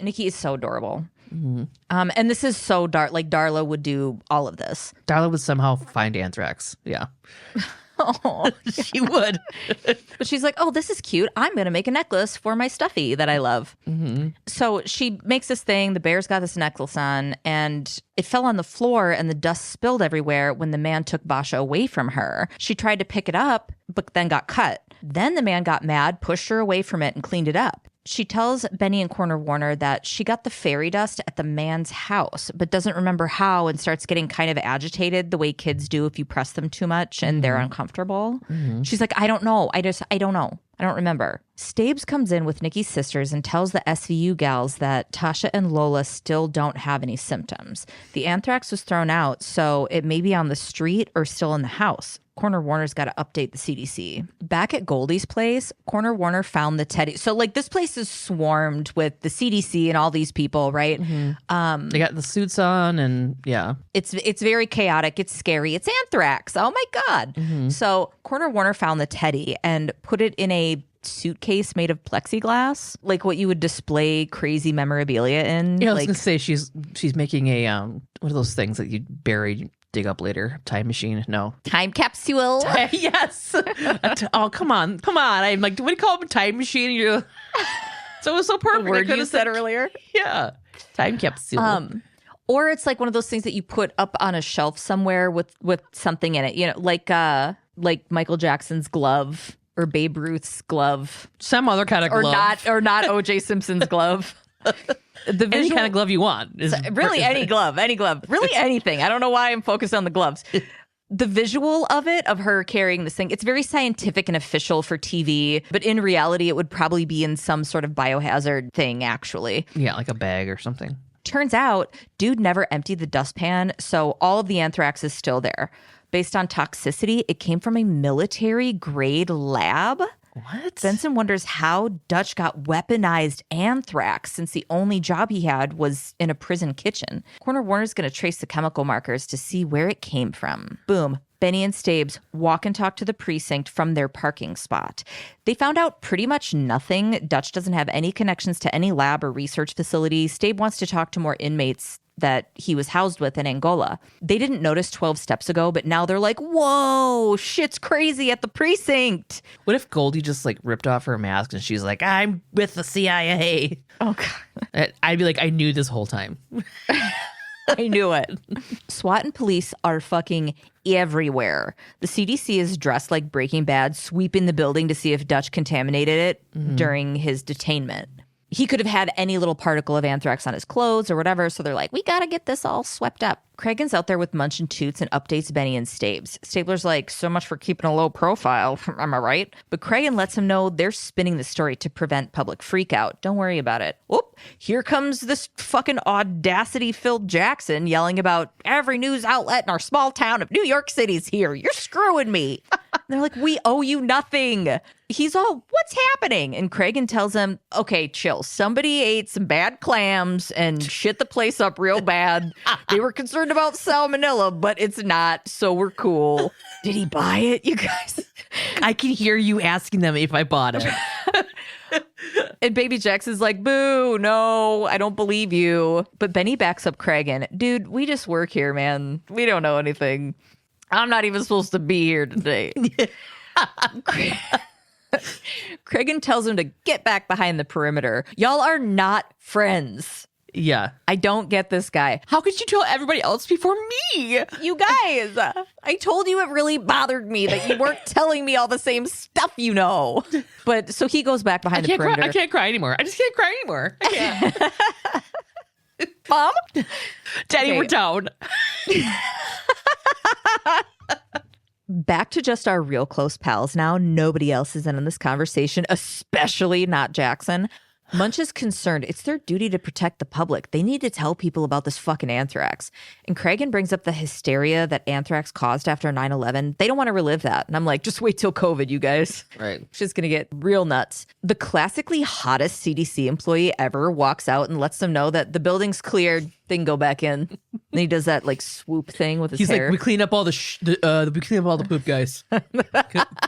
Nikki is so adorable. Mm-hmm. And this is so like Darla would do all of this. Darla would somehow find anthrax. Yeah. Oh, she would. But she's like, oh, this is cute. I'm going to make a necklace for my stuffy that I love. Mm-hmm. So she makes this thing. The bear's got this necklace on and it fell on the floor and the dust spilled everywhere when the man took Basha away from her. She tried to pick it up, but then got cut. Then the man got mad, pushed her away from it and cleaned it up. She tells Benny and Corner Warner that she got the fairy dust at the man's house, but doesn't remember how and starts getting kind of agitated the way kids do if you press them too much and they're uncomfortable. She's like, I don't know. I don't know. I don't remember. Stabes comes in with Nikki's sisters and tells the SVU gals that Tasha and Lola still don't have any symptoms. The anthrax was thrown out, so it may be on the street or still in the house. Corner Warner's got to update the CDC. Back at Goldie's place, Corner Warner found the teddy. So, like, this place is swarmed with the CDC and all these people, right? They got the suits on, and yeah. It's very chaotic. It's scary. It's anthrax. Oh, my God. So, Corner Warner found the teddy and put it in a suitcase made of plexiglass, like what you would display crazy memorabilia in. Yeah, I was going to say she's making a, one of those things that you bury, dig up later. Time machine? No. Time capsule? Yes. Oh, come on. I'm like, what do you call it? A time machine? So it was so perfect. The word you said earlier? Yeah. Time capsule. Or it's like one of those things that you put up on a shelf somewhere with something in it, you know, like Michael Jackson's glove or Babe Ruth's glove. Some other kind of glove. Or not O.J. Simpson's glove. Any kind of glove you want. Really, any glove. Really anything. I don't know why I'm focused on the gloves. The visual of it, of her carrying this thing, it's very scientific and official for TV, but in reality, it would probably be in some sort of biohazard thing, actually. Yeah, like a bag or something. Turns out, dude never emptied the dustpan, so all of the anthrax is still there. Based on toxicity, it came from a military-grade lab. What? Benson wonders how Dutch got weaponized anthrax since the only job he had was in a prison kitchen. Corner Warner's going to trace the chemical markers to see where it came from. Boom. Benny and Stabes walk and talk to the precinct from their parking spot. They found out pretty much nothing. Dutch doesn't have any connections to any lab or research facility. Stabe wants to talk to more inmates that he was housed with in Angola. They didn't notice 12 steps ago, but now they're like, whoa, shit's crazy at the precinct. What if Goldie just like ripped off her mask and she's like, I'm with the CIA? Oh, God. I'd be like, I knew this whole time. I knew it. SWAT and police are fucking everywhere. The CDC is dressed like Breaking Bad, sweeping the building to see if Dutch contaminated it during his detainment. He could have had any little particle of anthrax on his clothes or whatever, so they're like, we gotta get this all swept up. Cragen's out there with Munch and Toots and updates Benny and Stabes. Stabler's like, so much for keeping a low profile, am I right? But Cragen lets him know they're spinning the story to prevent public freakout. Don't worry about it. Whoop, here comes this fucking audacity-filled Jackson yelling about every news outlet in our small town of New York City's here. You're screwing me. They're like, we owe you nothing. He's all, what's happening? And Cragen tells him, okay, chill. Somebody ate some bad clams and shit the place up real bad. They were concerned about salmonella, but it's not, so we're cool. Did he buy it, you guys? I can hear you asking them if I bought it. And Baby Jackson's like, boo, no, I don't believe you. But Benny backs up Cragen. Dude, we just work here, man. We don't know anything. I'm not even supposed to be here today. Cragen tells him to get back behind the perimeter. Y'all are not friends. Yeah. I don't get this guy. How could you tell everybody else before me? You guys, I told you it really bothered me that you weren't telling me all the same stuff you know. But so he goes back behind the perimeter. I can't cry anymore. I just can't cry anymore. I can't. Mom? Daddy, okay. We're down. Back to just our real close pals now. Nobody else is in on this conversation, especially not Jackson. Munch is concerned. It's their duty to protect the public. They need to tell people about this fucking anthrax. And Cragen brings up the hysteria that anthrax caused after 9/11. They don't want to relive that. And I'm like, just wait till COVID, you guys. Right. Shit's going to get real nuts. The classically hottest CDC employee ever walks out and lets them know that the building's cleared. They can go back in. And he does that like swoop thing with his hair. He's like, we clean up all we clean up all the poop, guys.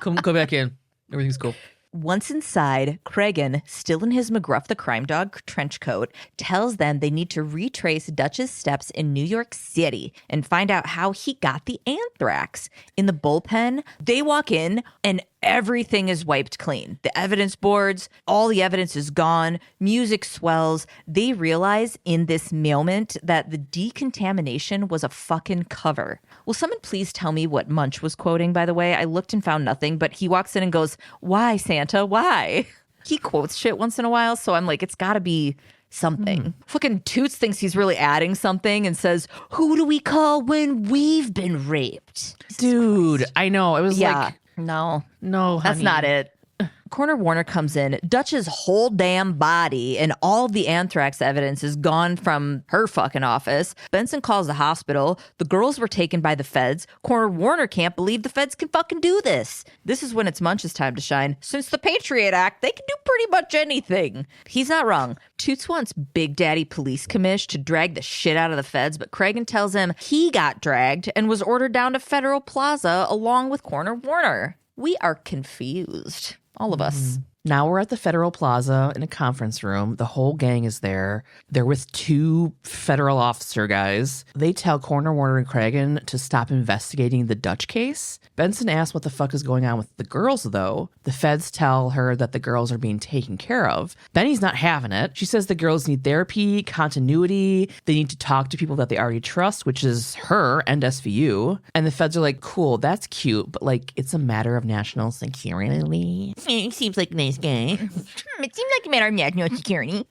Come go back in. Everything's cool. Once inside, Cragen, still in his McGruff the Crime Dog trench coat, tells them they need to retrace Dutch's steps in New York City and find out how he got the anthrax. In the bullpen, they walk in and everything is wiped clean. The evidence boards, all the evidence is gone. Music swells. They realize in this moment that the decontamination was a fucking cover. Will someone please tell me what Munch was quoting, by the way? I looked and found nothing, but he walks in and goes, why, Santa? Why? He quotes shit once in a while, so I'm like, it's got to be something. Fucking Toots thinks he's really adding something and says, who do we call when we've been raped? Dude, I know. It was like, no, honey. that's not it. Coroner Warner comes in. Dutch's whole damn body and all of the anthrax evidence is gone from her fucking office. Benson calls the hospital. The girls were taken by the feds. Coroner Warner can't believe the feds can fucking do this. This is when it's Munch's time to shine. Since the Patriot Act, they can do pretty much anything. He's not wrong. Toots wants Big Daddy Police Commish to drag the shit out of the feds, but Cragen tells him he got dragged and was ordered down to Federal Plaza along with Coroner Warner. We are confused. All of us. Now we're at the Federal Plaza in a conference room. The whole gang is there. They're with 2 federal officer guys. They tell Coroner Warner and Cragen to stop investigating the Dutch case. Benson asks what the fuck is going on with the girls, though. The feds tell her that the girls are being taken care of. Benny's not having it. She says the girls need therapy, continuity. They need to talk to people that they already trust, which is her and SVU. And the feds are like, cool, that's cute, but like, it's a matter of national security. It seems like nice guy. It seems like a matter of national security.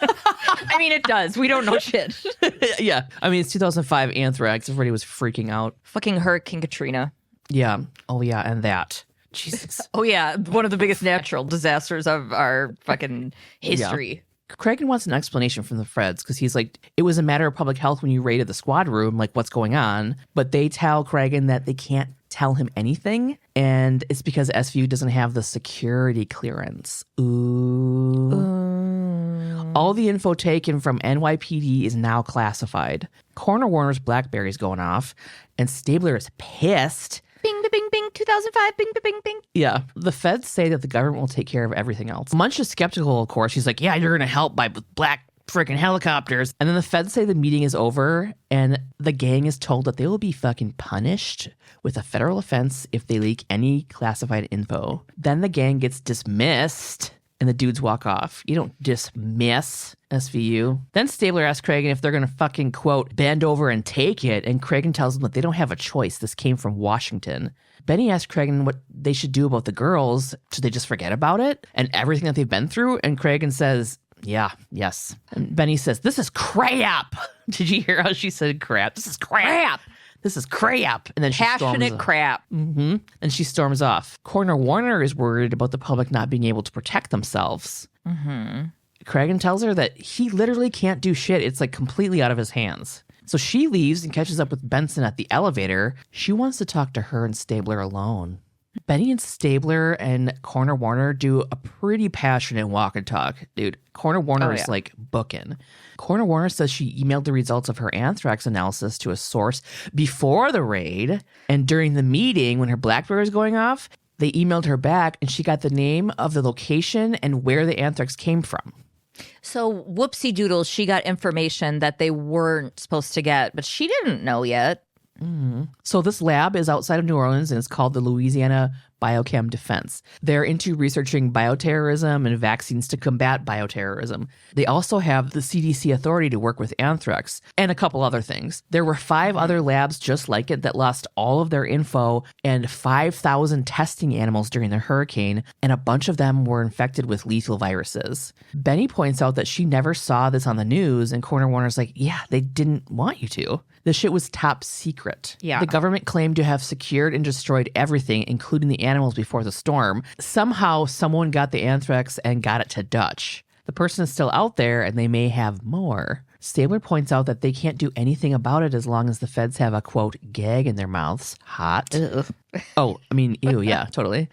I mean, it does. We don't know shit. Yeah. I mean, it's 2005 anthrax. Everybody was freaking out. Fucking Hurricane Katrina. Yeah. Oh, yeah. And that. Jesus. Oh, yeah. One of the biggest natural disasters of our fucking history. Yeah. Cragen wants an explanation from the feds because he's like, it was a matter of public health when you raided the squad room, like what's going on. But they tell Cragen that they can't tell him anything. And it's because SVU doesn't have the security clearance. Ooh. All the info taken from NYPD is now classified. Coroner Warner's BlackBerry's going off, and Stabler is pissed. Bing, bing, bing, bing, 2005, bing, bing, bing, bing. Yeah. The feds say that the government will take care of everything else. Munch is skeptical, of course. He's like, yeah, you're going to help by black freaking helicopters. And then the feds say the meeting is over, and the gang is told that they will be fucking punished with a federal offense if they leak any classified info. Then the gang gets dismissed, and the dudes walk off. You don't dismiss SVU. Then Stabler asks Cragen if they're going to fucking, quote, bend over and take it, and Cragen tells them that they don't have a choice. This came from Washington. Benny asks Cragen what they should do about the girls. Should they just forget about it and everything that they've been through? And Cragen says, yes. And Benny says, this is crap. Did you hear how she said crap? This is crap. This is crap. And then she passionate crap. Mm-hmm. And she storms off. Coroner Warner is worried about the public not being able to protect themselves. Mm-hmm. Cragen tells her that he literally can't do shit. It's like completely out of his hands. So she leaves and catches up with Benson at the elevator. She wants to talk to her and Stabler alone. Benny and Stabler and Coroner Warner do a pretty passionate walk and talk. Dude, Coroner Warner is like booking. Coroner Warner says she emailed the results of her anthrax analysis to a source before the raid. And during the meeting, when her BlackBerry was going off, they emailed her back and she got the name of the location and where the anthrax came from. So whoopsie doodles, she got information that they weren't supposed to get, but she didn't know yet. Mm-hmm. So this lab is outside of New Orleans and it's called the Louisiana Biochem Defense. They're into researching bioterrorism and vaccines to combat bioterrorism. They also have the CDC authority to work with anthrax and a couple other things. There were 5 other labs just like it that lost all of their info and 5,000 testing animals during the hurricane, and a bunch of them were infected with lethal viruses. Benny points out that she never saw this on the news, and Coroner Warner's like, yeah, they didn't want you to. The shit was top secret. Yeah. The government claimed to have secured and destroyed everything, including the animals before the storm. Somehow, someone got the anthrax and got it to Dutch. The person is still out there, and they may have more. Stabler points out that they can't do anything about it as long as the feds have a, quote, gag in their mouths. Hot. Oh, I mean, ew, yeah, totally.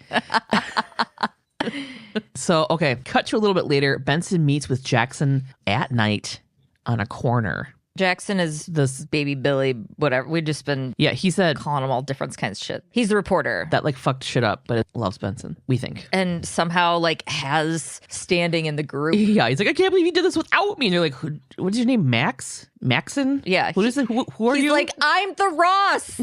So, okay, cut to a little bit later. Benson meets with Jackson at night on a corner. Jackson is this Baby Billy, whatever. We've just been he said calling him all different kinds of shit. He's the reporter. That like fucked shit up, but it loves Benson, we think. And somehow like has standing in the group. Yeah, he's like, I can't believe you did this without me. And you're like, what's your name, Max? Maxon? Yeah. Who are you? He's like, I'm the Ross.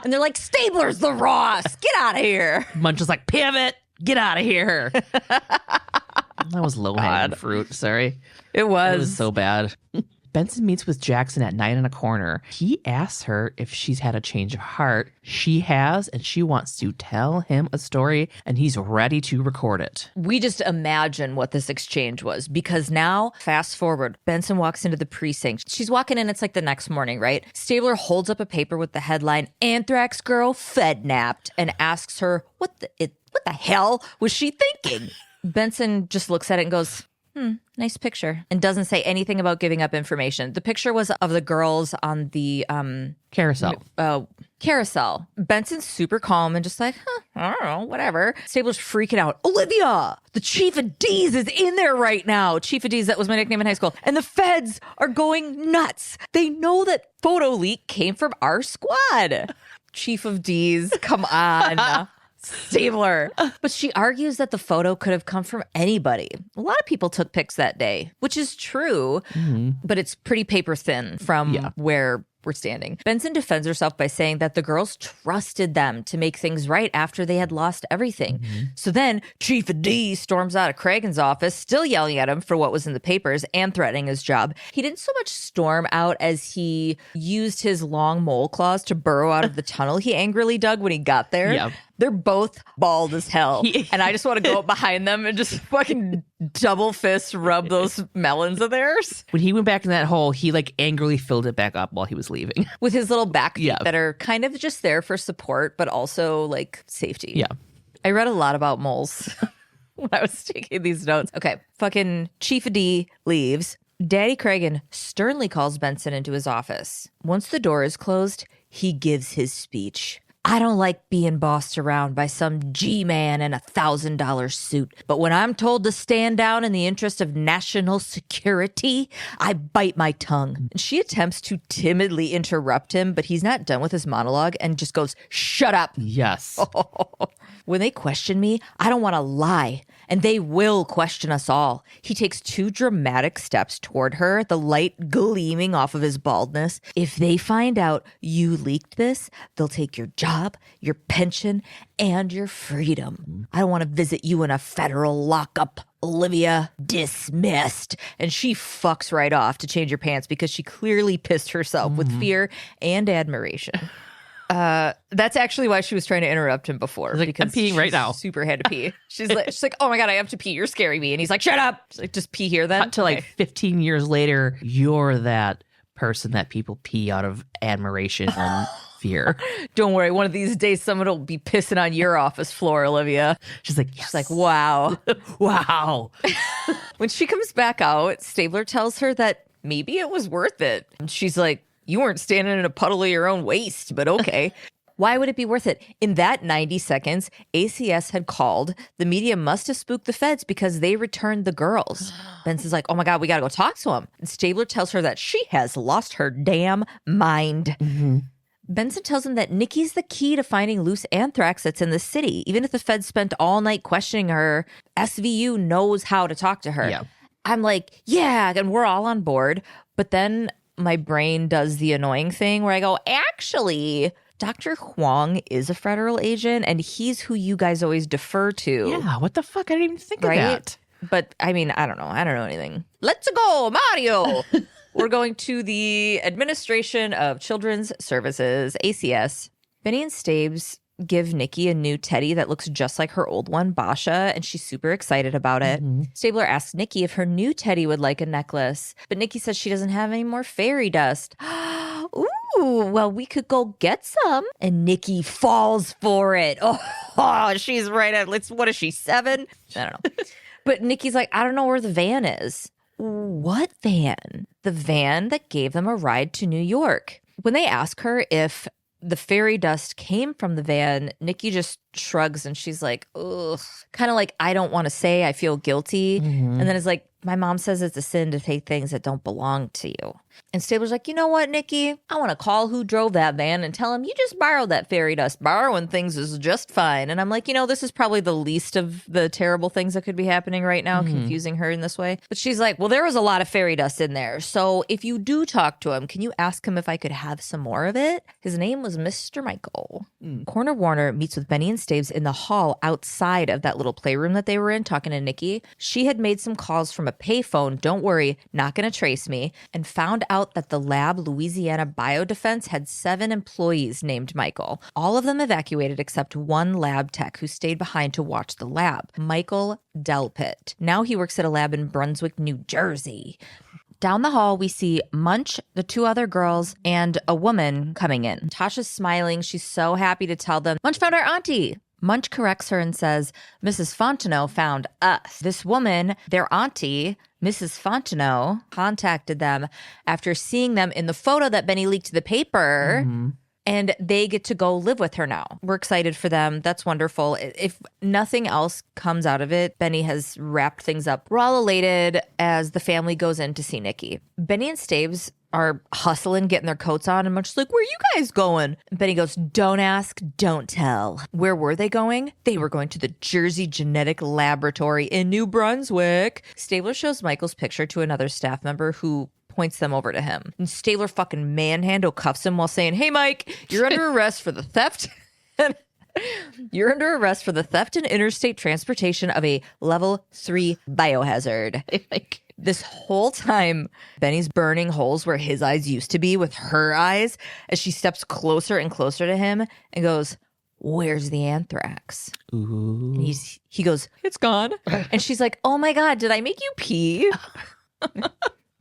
And they're like, Stabler's the Ross. Get out of here. Munch is like, pivot. Get out of here. That was low-hanging fruit. Sorry. It was. It was so bad. Benson meets with Jackson at night in a corner. He asks her if she's had a change of heart. She has, and she wants to tell him a story, and he's ready to record it. We just imagine what this exchange was, because now, fast forward, Benson walks into the precinct. She's walking in, it's like the next morning, right? Stabler holds up a paper with the headline, Anthrax Girl Fednapped, and asks her, what the hell was she thinking? Benson just looks at it and goes, nice picture, and doesn't say anything about giving up information. The picture was of the girls on the carousel. Benson's super calm and just like, I don't know, whatever. Stabler's freaking out. Olivia, the Chief of D's is in there right now. Chief of D's, that was my nickname in high school. And the feds are going nuts. They know that photo leak came from our squad. Chief of D's, come on. Stabler. But she argues that the photo could have come from anybody. A lot of people took pics that day, which is true, but it's pretty paper thin from where we're standing. Benson defends herself by saying that the girls trusted them to make things right after they had lost everything. So then Chief of D storms out of Cragen's office, still yelling at him for what was in the papers and threatening his job. He didn't so much storm out as he used his long mole claws to burrow out of the tunnel he angrily dug when he got there. Yep. They're both bald as hell. And I just want to go up behind them and just fucking double fist rub those melons of theirs. When he went back in that hole, he like angrily filled it back up while he was leaving. With his little back feet that are kind of just there for support, but also like safety. Yeah. I read a lot about moles when I was taking these notes. Okay. Fucking Chief of D leaves. Daddy Cragen sternly calls Benson into his office. Once the door is closed, he gives his speech. I don't like being bossed around by some G-man in a $1,000 suit. But when I'm told to stand down in the interest of national security, I bite my tongue. And she attempts to timidly interrupt him, but he's not done with his monologue and just goes, shut up. Yes. When they question me, I don't want to lie. And they will question us all. He takes 2 dramatic steps toward her, the light gleaming off of his baldness. If they find out you leaked this, they'll take your job, your pension, and your freedom. I don't want to visit you in a federal lockup. Olivia, dismissed. And she fucks right off to change her pants because she clearly pissed herself with fear and admiration. That's actually why she was trying to interrupt him before. Like, because I'm peeing right now. Super had to pee. She's like, oh my God, I have to pee. You're scaring me. And he's like, shut up. She's like, just pee here then. Cut to like 15 years later, you're that person that people pee out of admiration and fear. Don't worry. One of these days, someone will be pissing on your office floor, Olivia. She's like, yes. She's like, wow. Wow. When she comes back out, Stabler tells her that maybe it was worth it. And she's like, you weren't standing in a puddle of your own waste, but okay. Why would it be worth it? In that 90 seconds, ACS had called. The media must have spooked the feds because they returned the girls. Benson's like, oh my God, we got to go talk to him. And Stabler tells her that she has lost her damn mind. Benson tells him that Nikki's the key to finding loose anthrax that's in the city. Even if the feds spent all night questioning her, SVU knows how to talk to her. Yeah. I'm like, yeah, and we're all on board. But then my brain does the annoying thing where I go, actually, Dr. Huang is a federal agent and he's who you guys always defer to. Yeah, what the fuck? I didn't even think of that. But I mean, I don't know. I don't know anything. Let's go, Mario. We're going to the Administration of Children's Services, ACS. Benny and Stabes give Nikki a new teddy that looks just like her old one, Basha, and she's super excited about it. Stabler asks Nikki if her new teddy would like a necklace, but Nikki says she doesn't have any more fairy dust. Ooh, well, we could go get some. And Nikki falls for it. Oh, she's right at, what is she, 7? I don't know. But Nikki's like, I don't know where the van is. What van? The van that gave them a ride to New York. When they ask her if the fairy dust came from the van, Nikki just shrugs and she's like, ugh. Kind of like, I don't want to say, I feel guilty. And then it's like, my mom says it's a sin to take things that don't belong to you. And Stabler's like, you know what, Nikki? I want to call who drove that van and tell him you just borrowed that fairy dust. Borrowing things is just fine. And I'm like, this is probably the least of the terrible things that could be happening right now, confusing her in this way. But she's like, well, there was a lot of fairy dust in there. So if you do talk to him, can you ask him if I could have some more of it? His name was Mr. Michael. Corner Warner meets with Benny and Staves in the hall outside of that little playroom that they were in, talking to Nikki. She had made some calls from a payphone. Don't worry, not going to trace me. And found out that the lab, Louisiana Biodefense, had 7 employees named Michael. All of them evacuated except one lab tech who stayed behind to watch the lab, Michael Delpit. Now he works at a lab in Brunswick, New Jersey. Down the hall, we see Munch, the 2 other girls, and a woman coming in. Tasha's smiling. She's so happy to tell them, Munch found our auntie. Munch corrects her and says, Mrs. Fontenot found us. This woman, their auntie, Mrs. Fontenot, contacted them after seeing them in the photo that Benny leaked to the paper. Mm-hmm. And they get to go live with her now. We're excited for them. That's wonderful. If nothing else comes out of it, Benny has wrapped things up. We're all elated as the family goes in to see Nikki. Benny and Staves are hustling, getting their coats on, and Munch's like, where are you guys going? And Benny goes, don't ask, don't tell. Where were they going? They were going to the Jersey Genetic Laboratory in New Brunswick. Stabler shows Michael's picture to another staff member who points them over to him. And Stabler fucking manhandle cuffs him while saying, hey, Mike, you're under arrest for the theft. You're under arrest for the theft and interstate transportation of a level 3 biohazard. This whole time, Benny's burning holes where his eyes used to be with her eyes as she steps closer and closer to him and goes, where's the anthrax? Ooh. And he goes, it's gone. And she's like, oh my God, did I make you pee?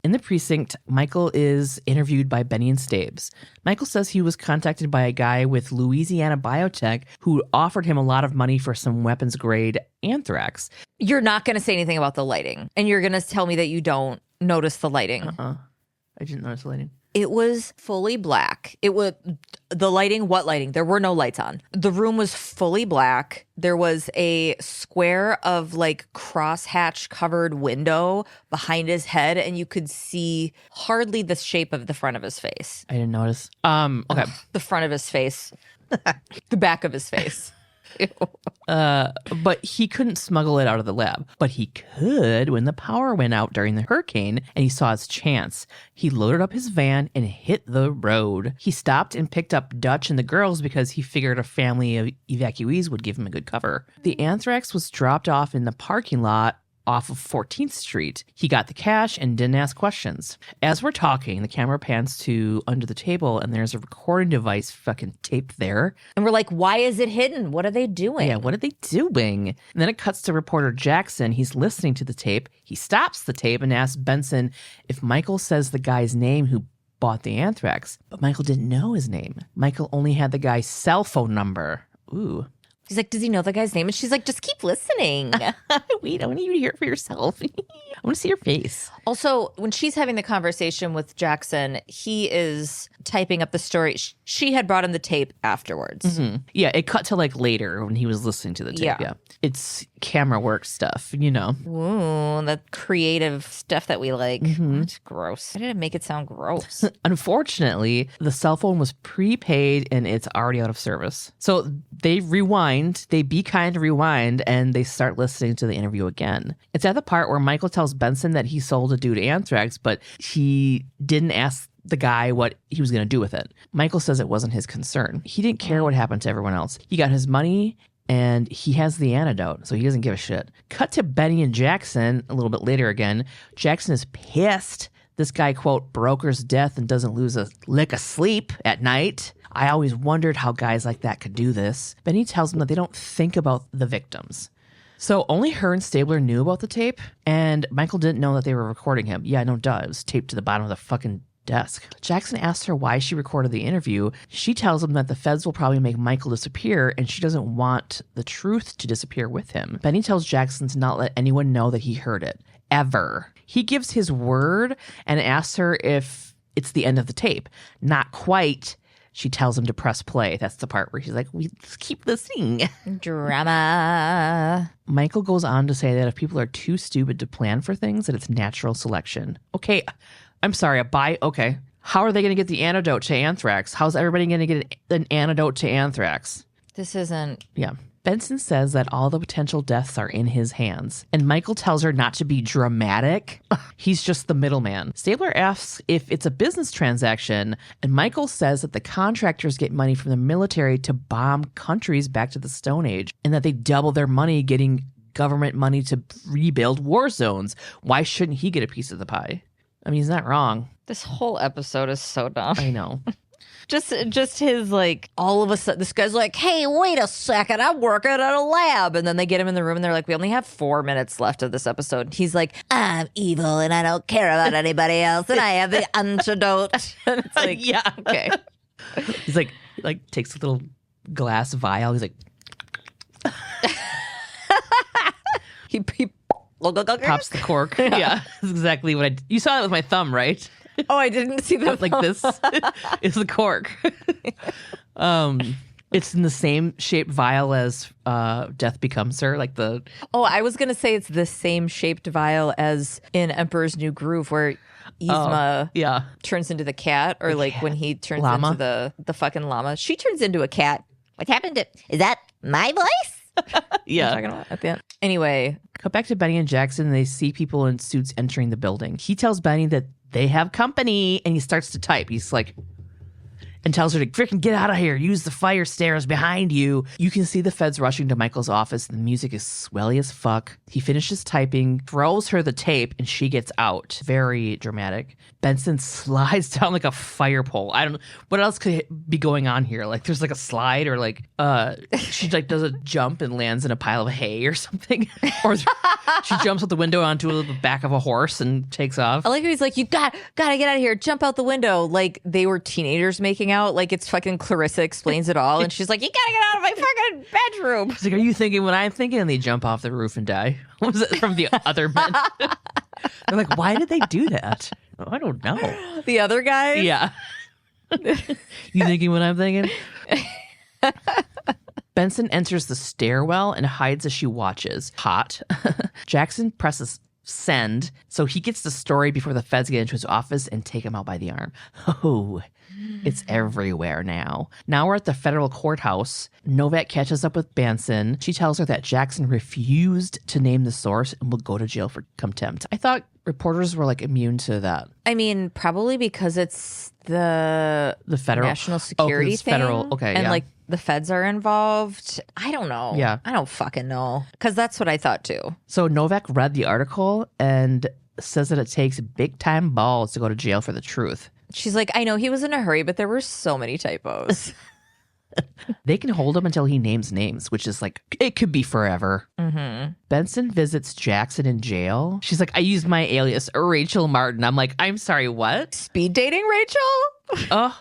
In the precinct, Michael is interviewed by Benny and Staves. Michael says he was contacted by a guy with Louisiana Biotech who offered him a lot of money for some weapons-grade anthrax. You're not going to say anything about the lighting, and you're going to tell me that you don't notice the lighting. I didn't notice the lighting. It was fully black. It was the lighting. What lighting? There were no lights on. The room was fully black. There was a square of like crosshatch covered window behind his head, and you could see hardly the shape of the front of his face. I didn't notice. Okay. The front of his face. The back of his face. But he couldn't smuggle it out of the lab. But he could when the power went out during the hurricane and he saw his chance. He loaded up his van and hit the road. He stopped and picked up Dutch and the girls because he figured a family of evacuees would give him a good cover. The anthrax was dropped off in the parking lot off of 14th Street. He got the cash and didn't ask questions. As we're talking, the camera pans to under the table and there's a recording device fucking taped there. And we're like, why is it hidden? What are they doing? Yeah, what are they doing? And then it cuts to reporter Jackson. He's listening to the tape. He stops the tape and asks Benson if Michael says the guy's name who bought the anthrax. But Michael didn't know his name. Michael only had the guy's cell phone number. Ooh. He's like, does he know the guy's name? And she's like, just keep listening. Wait, I want you to hear it for yourself. I want to see your face. Also, when she's having the conversation with Jackson, he is typing up the story. She had brought him the tape afterwards. Mm-hmm. Yeah, it cut to like later when he was listening to the tape. Yeah. It's camera work stuff, you know. Ooh, that creative stuff that we like. Mm-hmm. That's gross. Why did it make it sound gross? Unfortunately, the cell phone was prepaid and it's already out of service. So they rewind. They be kind to rewind and they start listening to the interview again. It's at the part where Michael tells Benson that he sold a dude anthrax, but he didn't ask the guy what he was going to do with it. Michael says it wasn't his concern. He didn't care what happened to everyone else. He got his money and he has the antidote, so he doesn't give a shit. Cut to Benny and Jackson a little bit later again. Jackson is pissed. This guy, quote, brokers death and doesn't lose a lick of sleep at night. I always wondered how guys like that could do this. Benny tells him that they don't think about the victims. So only her and Stabler knew about the tape, and Michael didn't know that they were recording him. Yeah, no duh. It was taped to the bottom of the fucking desk. Jackson asks her why she recorded the interview. She tells him that the feds will probably make Michael disappear, and she doesn't want the truth to disappear with him. Benny tells Jackson to not let anyone know that he heard it. Ever. He gives his word and asks her if it's the end of the tape. Not quite. She tells him to press play. That's the part where she's like, we just keep listening. Drama. Michael goes on to say that if people are too stupid to plan for things, that it's natural selection. Okay, I'm sorry, okay. How are they going to get the antidote to anthrax? How's everybody going to get an antidote to anthrax? This isn't... Yeah. Benson says that all the potential deaths are in his hands, and Michael tells her not to be dramatic. He's just the middleman. Stabler asks if it's a business transaction, and Michael says that the contractors get money from the military to bomb countries back to the Stone Age, and that they double their money getting government money to rebuild war zones. Why shouldn't he get a piece of the pie? I mean, he's not wrong. This whole episode is so dumb. I know. Just his, like, all of a sudden, this guy's like, hey, wait a second, I'm working at a lab. And then they get him in the room and they're like, we only have 4 minutes left of this episode. He's like, I'm evil and I don't care about anybody else and I have the antidote. And it's like, yeah. Okay. He's like takes a little glass vial. He's like, he pops the cork. Yeah, that's exactly what you saw it with my thumb, right? Oh, I didn't see that. Like this is the cork. It's in the same shaped vial as Death Becomes Her, like the. Oh, I was gonna say it's the same shaped vial as in Emperor's New Groove, where Yzma turns into the cat, or like when he turns llama. into the fucking llama. She turns into a cat. What happened to? Is that my voice? Yeah. Talking about at the end. Anyway, cut back to Benny and Jackson. And they see people in suits entering the building. He tells Benny that they have company, and he starts to type. He's like, and tells her to freaking get out of here. Use the fire stairs behind you. You can see the feds rushing to Michael's office. And the music is swelly as fuck. He finishes typing, throws her the tape, and she gets out. Very dramatic. Benson slides down like a fire pole. I don't know what else could be going on here. Like there's like a slide, or like she like does a jump and lands in a pile of hay or something, or she jumps out the window onto the back of a horse and takes off. I like how he's like, you gotta get out of here, jump out the window. Like they were teenagers making out. Like it's fucking Clarissa Explains It All, and she's like, you gotta get out of my fucking bedroom. She's like, are you thinking what I'm thinking? And they jump off the roof and die. What was it from the other men? They're like, why did they do that? Oh, I don't know. The other guy? Yeah. You thinking what I'm thinking? Benson enters the stairwell and hides as she watches. Hot. Jackson presses send, so he gets the story before the feds get into his office and take him out by the arm. Oh, it's everywhere now. Now we're at the federal courthouse. Novak catches up with Benson. She tells her that Jackson refused to name the source and will go to jail for contempt. I thought reporters were like immune to that. I mean, probably because it's the federal national security thing. Federal, okay, and yeah. like the feds are involved. I don't know. Yeah. I don't fucking know. Because that's what I thought too. So Novak read the article and says that it takes big time balls to go to jail for the truth. She's like, I know he was in a hurry, but there were so many typos. They can hold him until he names names, which is like, it could be forever. Mm-hmm. Benson visits Jackson in jail. She's like, I used my alias, Rachel Martin. I'm like, I'm sorry, what? Speed dating Rachel?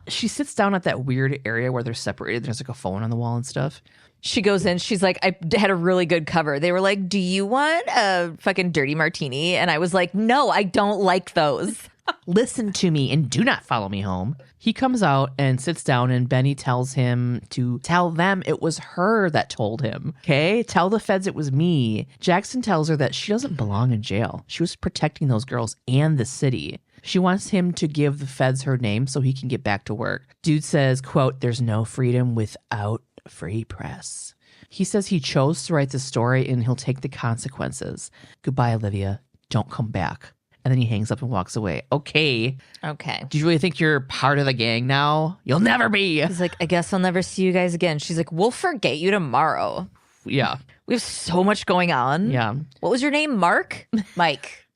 She sits down at that weird area where they're separated. There's like a phone on the wall and stuff. She goes in. She's like, I had a really good cover. They were like, do you want a fucking dirty martini? And I was like, no, I don't like those. Listen to me and do not follow me home. He comes out and sits down, and Benny tells him to tell them it was her that told him. Okay? Tell the feds it was me. Jackson tells her that she doesn't belong in jail. She was protecting those girls and the city. She wants him to give the feds her name so he can get back to work. Dude says, quote, there's no freedom without free press. He says he chose to write the story and he'll take the consequences. Goodbye, Olivia. Don't come back. And then he hangs up and walks away. Okay. Do you really think you're part of the gang now? You'll never be. He's like, I guess I'll never see you guys again. She's like, we'll forget you tomorrow. Yeah. We have so much going on. Yeah. What was your name? Mark? Mike.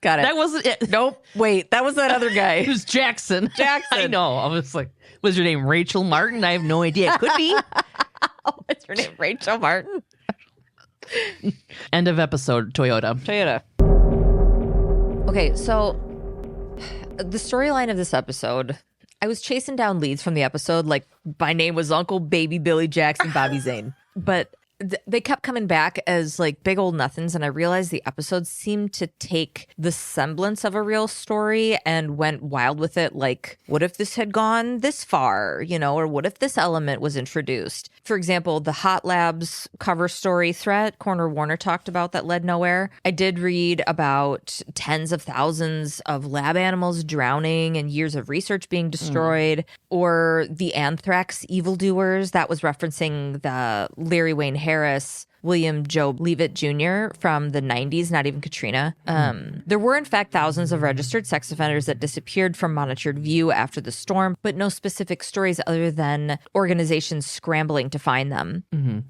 Got it. That wasn't it. Nope. Wait, that was that other guy. It was Jackson. Jackson. I know. I was like, was your name Rachel Martin? I have no idea. It could be. What's your name? Rachel Martin? End of episode, Toyota. Okay, so the storyline of this episode, I was chasing down leads from the episode, like my name was Uncle Baby Billy Jackson, Bobby Zane. But they kept coming back as like big old nothings, and I realized the episodes seemed to take the semblance of a real story and went wild with it. Like, what if this had gone this far, you know, or what if this element was introduced? For example, the Hot Labs cover story threat Corner Warner talked about that led nowhere. I did read about tens of thousands of lab animals drowning and years of research being destroyed, or the anthrax evildoers that was referencing the Larry Wayne Harris, William Joe Leavitt Jr. from the 90s, not even Katrina. There were, in fact, thousands of registered sex offenders that disappeared from monitored view after the storm, but no specific stories other than organizations scrambling to find them.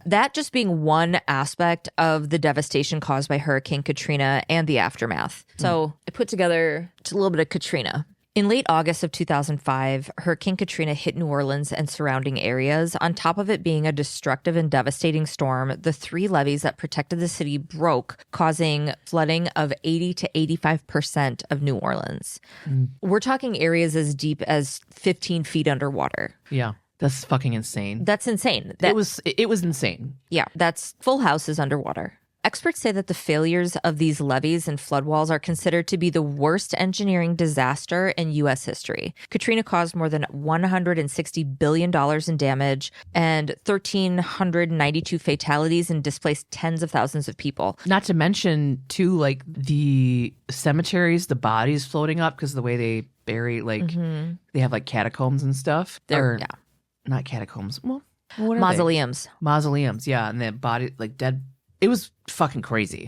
That just being one aspect of the devastation caused by Hurricane Katrina and the aftermath. So I put together just a little bit of Katrina. In late August of 2005, Hurricane Katrina hit New Orleans and surrounding areas. On top of it being a destructive and devastating storm, the 3 levees that protected the city broke, causing flooding of 80 to 85% of New Orleans. We're talking areas as deep as 15 feet underwater. Yeah. That's fucking insane. That's insane. It was insane. Yeah, that's full houses underwater. Experts say that the failures of these levees and flood walls are considered to be the worst engineering disaster in U.S. history. Katrina caused more than $160 billion in damage and 1,392 fatalities and displaced tens of thousands of people. Not to mention, too, like the cemeteries, the bodies floating up because the way they bury, like, they have like catacombs and stuff. They're not catacombs. Well, what are mausoleums. They? Mausoleums, yeah. And the body, like dead. It was fucking crazy.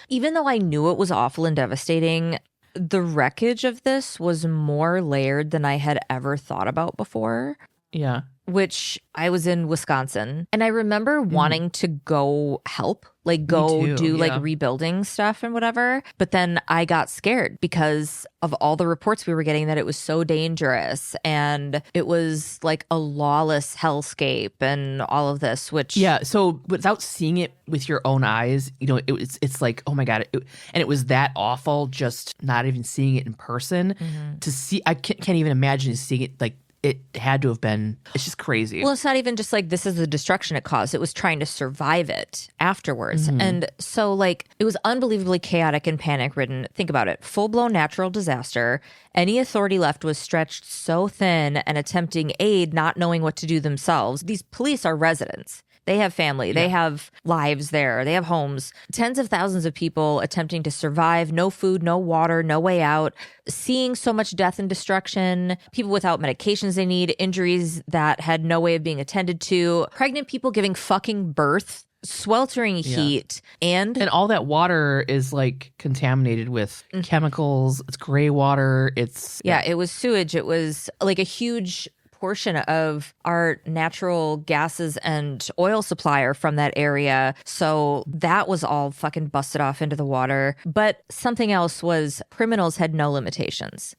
Even though I knew it was awful and devastating, the wreckage of this was more layered than I had ever thought about before. Yeah. Which I was in Wisconsin, and I remember wanting to go help, like go do like rebuilding stuff and whatever. But then I got scared because of all the reports we were getting that it was so dangerous and it was like a lawless hellscape and all of this, which so without seeing it with your own eyes, you know, it's like, oh my God. And it was that awful just not even seeing it in person to see. I can't even imagine seeing it like. It had to have been, it's just crazy. Well, it's not even just like this is the destruction it caused. It was trying to survive it afterwards. And so like it was unbelievably chaotic and panic ridden. Think about it. Full-blown natural disaster. Any authority left was stretched so thin and attempting aid, not knowing what to do themselves. These police are residents. They have family. They have lives there. They have homes. Tens of thousands of people attempting to survive. No food, no water, no way out. Seeing so much death and destruction. People without medications they need. Injuries that had no way of being attended to. Pregnant people giving fucking birth. Sweltering heat. And all that water is like contaminated with chemicals. It's gray water. It's... it was sewage. It was like a huge portion of our natural gases and oil supplier from that area. So that was all fucking busted off into the water. But something else was criminals had no limitations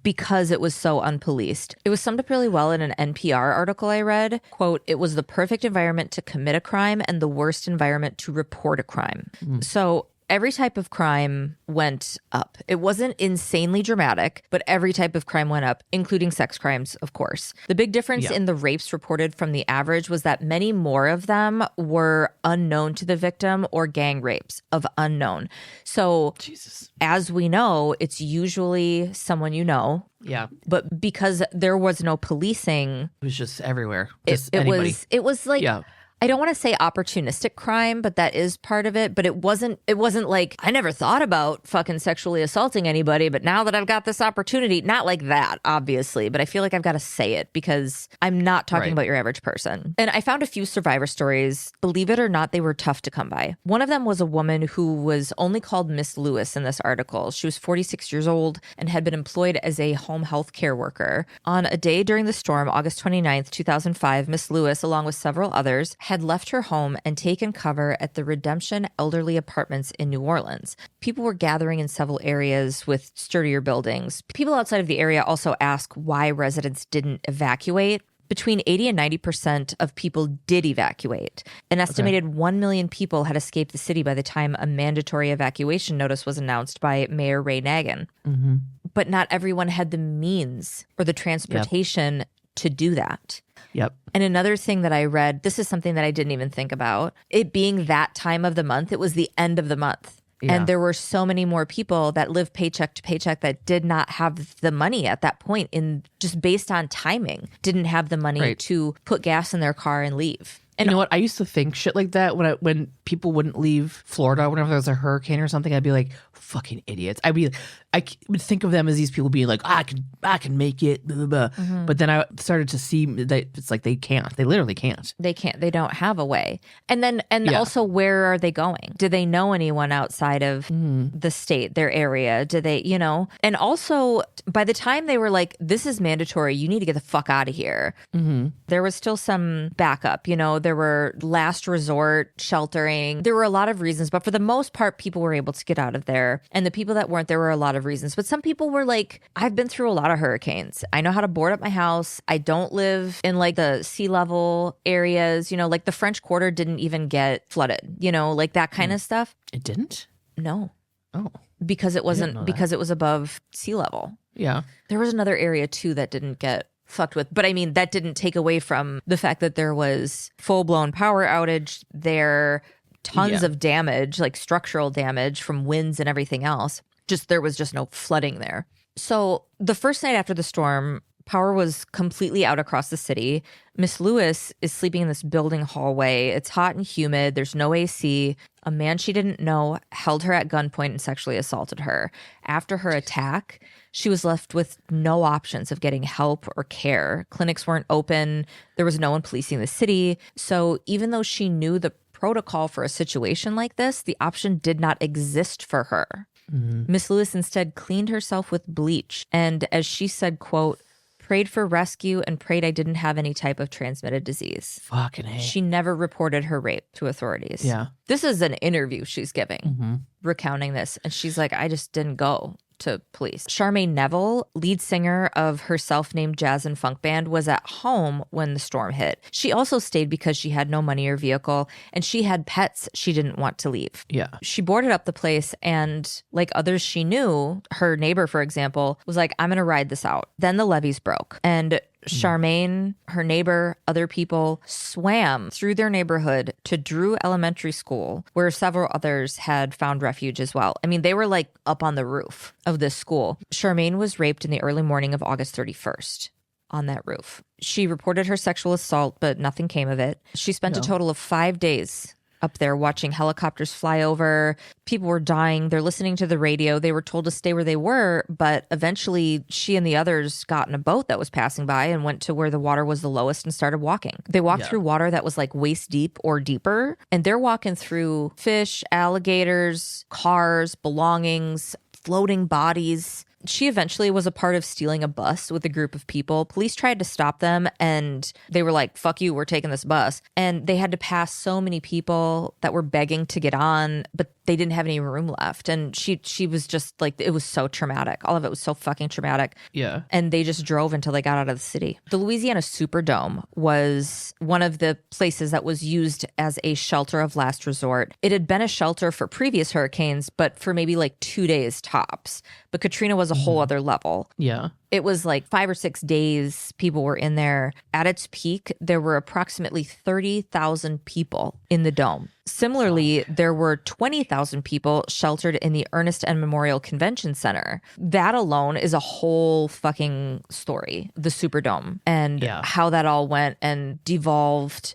because it was so unpoliced. It was summed up really well in an NPR article I read. Quote, "It was the perfect environment to commit a crime and the worst environment to report a crime." So every type of crime went up. It wasn't insanely dramatic, but every type of crime went up, including sex crimes, of course. The big difference in the rapes reported from the average was that many more of them were unknown to the victim or gang rapes of unknown. So as we know, it's usually someone you know. Yeah. But because there was no policing. It was just everywhere. It was like... Yeah. I don't want to say opportunistic crime, but that is part of it. But it wasn't like I never thought about fucking sexually assaulting anybody, but now that I've got this opportunity, not like that, obviously, but I feel like I've got to say it because I'm not talking about your average person. And I found a few survivor stories. Believe it or not, they were tough to come by. One of them was a woman who was only called Miss Lewis in this article. She was 46 years old and had been employed as a home health care worker. On a day during the storm, August 29th, 2005, Miss Lewis, along with several others, had left her home and taken cover at the Redemption Elderly Apartments in New Orleans. People were gathering in several areas with sturdier buildings. People outside of the area also ask why residents didn't evacuate. Between 80 and 90% of people did evacuate. An estimated 1 million people had escaped the city by the time a mandatory evacuation notice was announced by Mayor Ray Nagin. But not everyone had the means or the transportation to do that. And another thing that I read, this is something that I didn't even think about, it being that time of the month, it was the end of the month. And there were so many more people that lived paycheck to paycheck that did not have the money at that point, in just based on timing, didn't have the money to put gas in their car and leave. And you know what? I used to think shit like that when people wouldn't leave Florida whenever there was a hurricane or something. I'd be like, fucking idiots. I would think of them as these people being like, I can make it, blah, blah, blah. But then I started to see that it's like they can't. They literally can't. They can't. They don't have a way. And also, where are they going? Do they know anyone outside of the state, their area? Do they, And also, by the time they were like, this is mandatory, you need to get the fuck out of here. There was still some backup, there were last resort sheltering. There were a lot of reasons, but for the most part, people were able to get out of there. And the people that weren't, there were a lot of reasons. But some people were like, I've been through a lot of hurricanes. I know how to board up my house. I don't live in like the sea level areas, like the French Quarter didn't even get flooded, like that kind of stuff. It didn't? No. Oh. Because it wasn't, because it was above sea level. Yeah. There was another area too that didn't get fucked with. But I mean, that didn't take away from the fact that there was full-blown power outage there, tons of damage, like structural damage from winds and everything else. There was just no flooding there. So the first night after the storm, power was completely out across the city. Miss Lewis is sleeping in this building hallway. It's hot and humid. There's no AC. A man she didn't know held her at gunpoint and sexually assaulted her. After her attack, she was left with no options of getting help or care. Clinics weren't open. There was no one policing the city. So even though she knew the protocol for a situation like this, the option did not exist for her. Miss Lewis instead cleaned herself with bleach. And as she said, quote, prayed for rescue and prayed I didn't have any type of transmitted disease. Fucking A. She never reported her rape to authorities. Yeah. This is an interview she's giving, recounting this. And she's like, I just didn't go to police. Charmaine Neville, lead singer of her self-named jazz and funk band, was at home when the storm hit. She also stayed because she had no money or vehicle, and she had pets she didn't want to leave. Yeah. She boarded up the place, and like others she knew, her neighbor, for example, was like, I'm going to ride this out. Then the levees broke, and Charmaine, her neighbor, other people swam through their neighborhood to Drew Elementary School, where several others had found refuge as well. I mean, they were like up on the roof of this school. Charmaine was raped in the early morning of August 31st on that roof. She reported her sexual assault, but nothing came of it. She spent a total of 5 days up there watching helicopters fly over. People were dying. They're listening to the radio. They were told to stay where they were, but eventually she and the others got in a boat that was passing by and went to where the water was the lowest and started walking. They walked through water that was like waist deep or deeper, and they're walking through fish, alligators, cars, belongings, floating bodies. She eventually was a part of stealing a bus with a group of people. Police tried to stop them, and they were like, fuck you, we're taking this bus. And they had to pass so many people that were begging to get on, but they didn't have any room left. And she was just like, it was so traumatic. All of it was so fucking traumatic. Yeah. And they just drove until they got out of the city. The Louisiana Superdome was one of the places that was used as a shelter of last resort. It had been a shelter for previous hurricanes, but for maybe like 2 days tops. But Katrina was a whole other level. Yeah. It was like 5 or 6 days people were in there. At its peak, there were approximately 30,000 people in the dome. Similarly, there were 20,000 people sheltered in the Ernest N. Memorial Convention Center. That alone is a whole fucking story, the Superdome, and how that all went and devolved.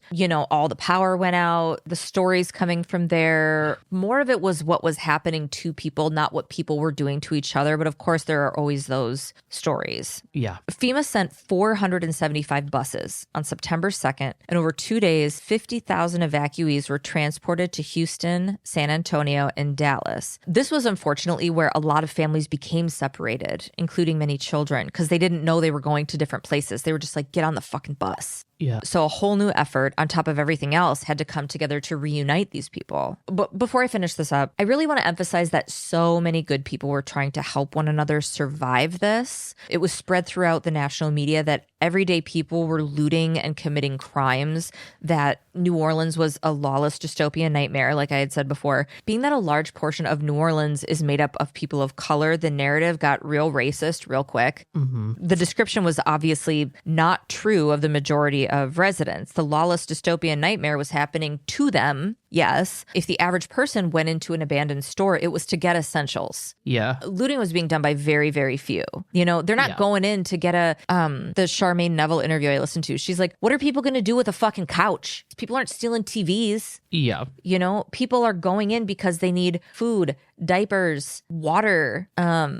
All the power went out, the stories coming from there. More of it was what was happening to people, not what people were doing to each other. But of course, there are always those stories. Yeah. FEMA sent 475 buses on September 2nd, and over 2 days, 50,000 evacuees were transported to Houston, San Antonio, and Dallas. This was unfortunately where a lot of families became separated, including many children, because they didn't know they were going to different places. They were just like, get on the fucking bus. Yeah. So a whole new effort on top of everything else had to come together to reunite these people. But before I finish this up, I really want to emphasize that so many good people were trying to help one another survive this. It was spread throughout the national media that everyday people were looting and committing crimes, that New Orleans was a lawless dystopian nightmare, like I had said before. Being that a large portion of New Orleans is made up of people of color, the narrative got real racist real quick. The description was obviously not true of the majority of residents. The lawless dystopian nightmare was happening to them. Yes. If the average person went into an abandoned store, it was to get essentials. Yeah. Looting was being done by very, very few. You know, they're not going in to get the Charmaine Neville interview I listened to. She's like, what are people going to do with a fucking couch? People aren't stealing TVs. Yeah. You know, people are going in because they need food, diapers, water.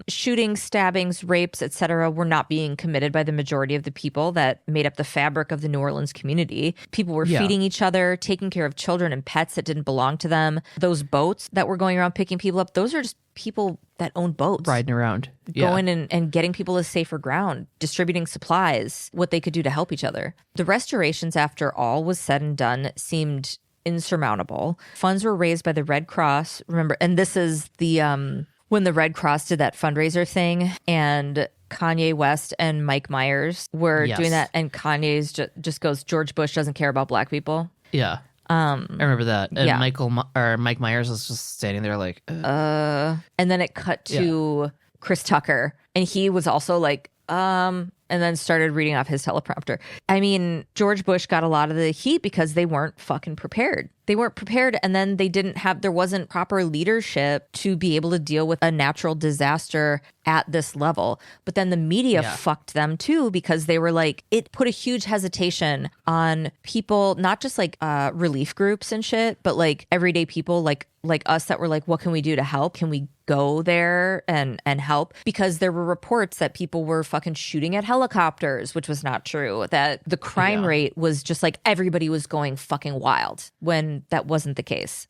Shootings, stabbings, rapes, etc. were not being committed by the majority of the people that made up the fabric of the New Orleans community. People were feeding each other, taking care of children and pets that didn't belong to them. Those boats that were going around picking people up, those are just people that own boats. Riding around. Going and getting people to safer ground, distributing supplies, what they could do to help each other. The restorations, after all was said and done, seemed insurmountable. Funds were raised by the Red Cross. Remember, and this is the when the Red Cross did that fundraiser thing, and Kanye West and Mike Myers were doing that, and Kanye's just goes, George Bush doesn't care about black people. Yeah. I remember that. And Mike Myers was just standing there like, and then it cut to Chris Tucker, and he was also like, and then started reading off his teleprompter. I mean, George Bush got a lot of the heat because they weren't fucking prepared. They weren't prepared, and then there wasn't proper leadership to be able to deal with a natural disaster at this level. But then the media fucked them too, because they were like, it put a huge hesitation on people, not just like relief groups and shit, but like everyday people like us that were like, what can we do to help? Can we go there and help? Because there were reports that people were fucking shooting at helicopters, which was not true. That the crime rate was just like everybody was going fucking wild, when that wasn't the case.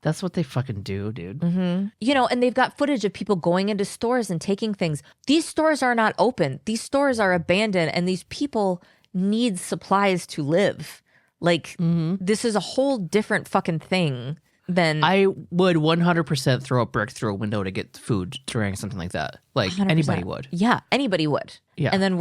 That's what they fucking do, dude. Mm-hmm. You know, and they've got footage of people going into stores and taking things. These stores are not open. These stores are abandoned, and these people need supplies to live. Like, this is a whole different fucking thing than... I would 100% throw a brick through a window to get food during something like that. Like, 100%. Anybody would. Yeah, anybody would. Yeah. And then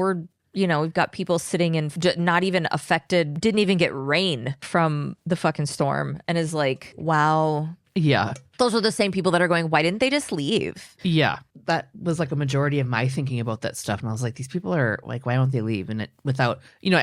we've got people sitting in, not even affected, didn't even get rain from the fucking storm, and is like, wow. Yeah. Those are the same people that are going, why didn't they just leave? Yeah. That was like a majority of my thinking about that stuff. And I was like, these people are like, why don't they leave? And without,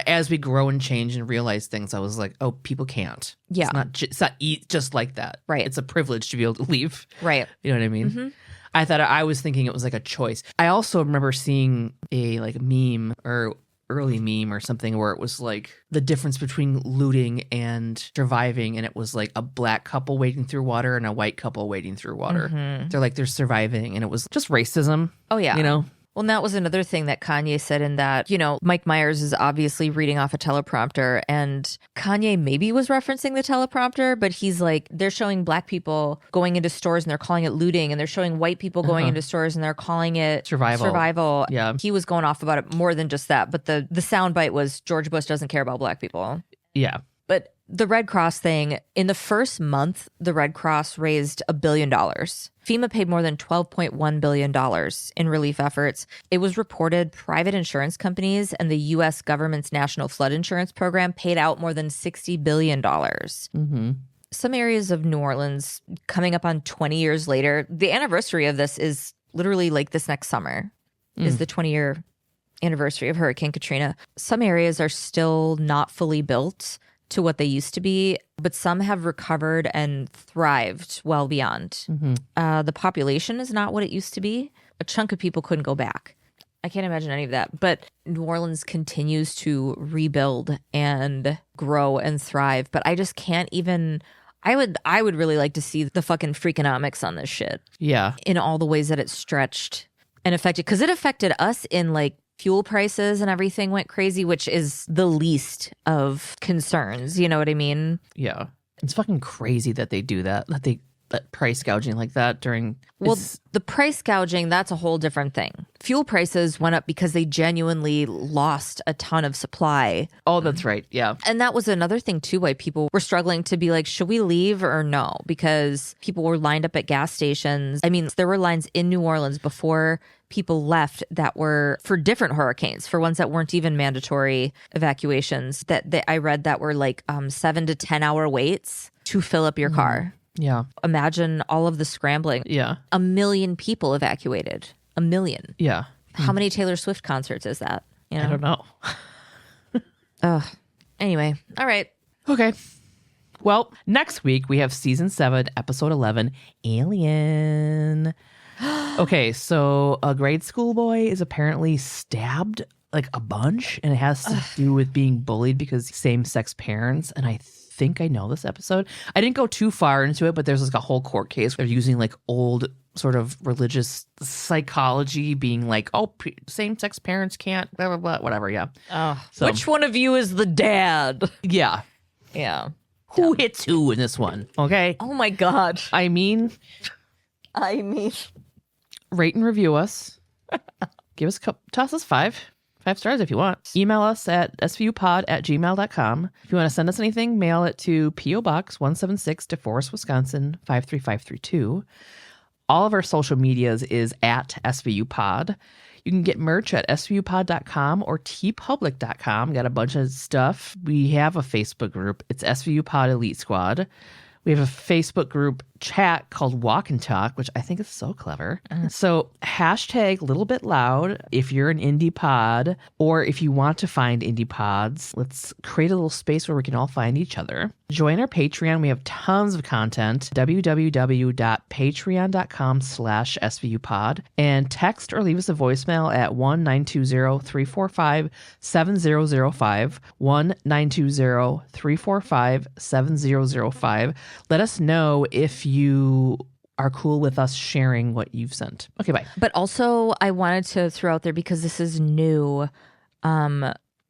as we grow and change and realize things, I was like, oh, people can't. Yeah. It's not just like that. Right. It's a privilege to be able to leave. Right. You know what I mean? Mm-hmm. I was thinking it was like a choice. I also remember seeing a like meme or early meme or something where it was like the difference between looting and surviving, and it was like a black couple wading through water and a white couple wading through water. Mm-hmm. They're surviving, and it was just racism. Oh yeah. Well, and that was another thing that Kanye said in that, Mike Myers is obviously reading off a teleprompter, and Kanye maybe was referencing the teleprompter, but he's like, they're showing black people going into stores and they're calling it looting, and they're showing white people going into stores and they're calling it survival. Yeah. He was going off about it more than just that, but the soundbite was George Bush doesn't care about black people. Yeah. But the Red Cross thing, in the first month, the Red Cross raised $1 billion. FEMA paid more than $12.1 billion in relief efforts. It was reported private insurance companies and the U.S. government's National Flood Insurance Program paid out more than $60 billion. Mm-hmm. Some areas of New Orleans, coming up on 20 years later, the anniversary of this is literally like this next summer, is the 20-year anniversary of Hurricane Katrina. Some areas are still not fully built to what they used to be, but some have recovered and thrived well beyond. Mm-hmm. The population is not what it used to be. A chunk of people couldn't go back. I can't imagine any of that. But New Orleans continues to rebuild and grow and thrive. But I just can't even... I would really like to see the fucking freakonomics on this shit. Yeah. In all the ways that it stretched and affected. Because it affected us in like fuel prices and everything went crazy, which is the least of concerns. You know what I mean? Yeah. It's fucking crazy that they do that. That price gouging like that during... Well, the price gouging, that's a whole different thing. Fuel prices went up because they genuinely lost a ton of supply. Oh, that's right. Yeah. And that was another thing too, why people were struggling to be like, should we leave or no? Because people were lined up at gas stations. I mean, there were lines in New Orleans before people left that were for different hurricanes, for ones that weren't even mandatory evacuations, that I read that were like 7 to 10 hour waits to fill up your car. Yeah. Imagine all of the scrambling. Yeah. 1 million people evacuated. 1 million. Yeah. How many Taylor Swift concerts is that? I don't know. Ugh. Anyway, all right. Okay. Well, next week we have season 7, episode 11, Alien. Okay, so a grade school boy is apparently stabbed like a bunch, and it has to do with being bullied because same-sex parents. And I think I know this episode. I didn't go too far into it, but there's like a whole court case. They're using like old sort of religious psychology, being like, oh, same-sex parents can't, blah, blah, blah, whatever. Yeah. So, which one of you is the dad? Yeah. Yeah. Who hits who in this one? Okay. Oh my God. I mean, rate and review us. Give us toss us 5 stars if you want. Email us at svupod@gmail.com. If you want to send us anything, mail it to P.O. Box 176, Deforest, Wisconsin 53532. All of our social medias is at svupod. You can get merch at svupod.com or tpublic.com. Got a bunch of stuff. We have a Facebook group. It's SVUpod Elite Squad. We have a Facebook group chat called Walk and Talk, which I think is so clever. So hashtag Little Bit Loud if you're an indie pod, or if you want to find indie pods, let's create a little space where we can all find each other. Join our Patreon. We have tons of content. www.patreon.com/svupod, and text or leave us a voicemail at 1-920-345-7005, 1-920-345-7005. Let us know if you are cool with us sharing what you've sent. Okay, bye. But also, I wanted to throw out there, because this is new,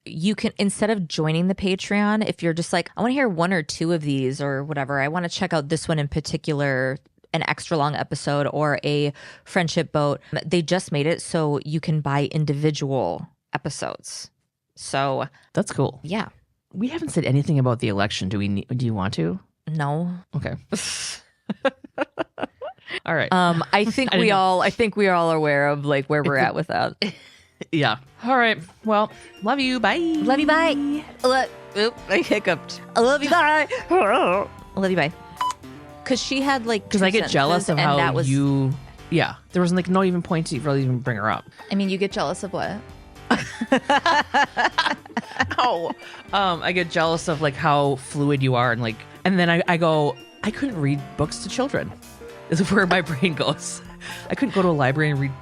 you can, instead of joining the Patreon, if you're just like, I want to hear 1 or 2 of these or whatever, I want to check out this one in particular, an extra long episode or a friendship boat, they just made it so you can buy individual episodes. So that's cool. Yeah. We haven't said anything about the election. Do you want to? No. Okay. All right. I think we all are aware of like where we're at with that. Yeah. All right. Well, love you. Bye. Love you. Bye. I hiccuped. I love you. Bye. I love you. Bye. Because she had like, because I get jealous of how that was, you. Yeah. There was like no even point to really even bring her up. I mean, you get jealous of what? Oh, I get jealous of like how fluid you are, and like, and then I go, I couldn't read books to children. This is where my brain goes. I couldn't go to a library and read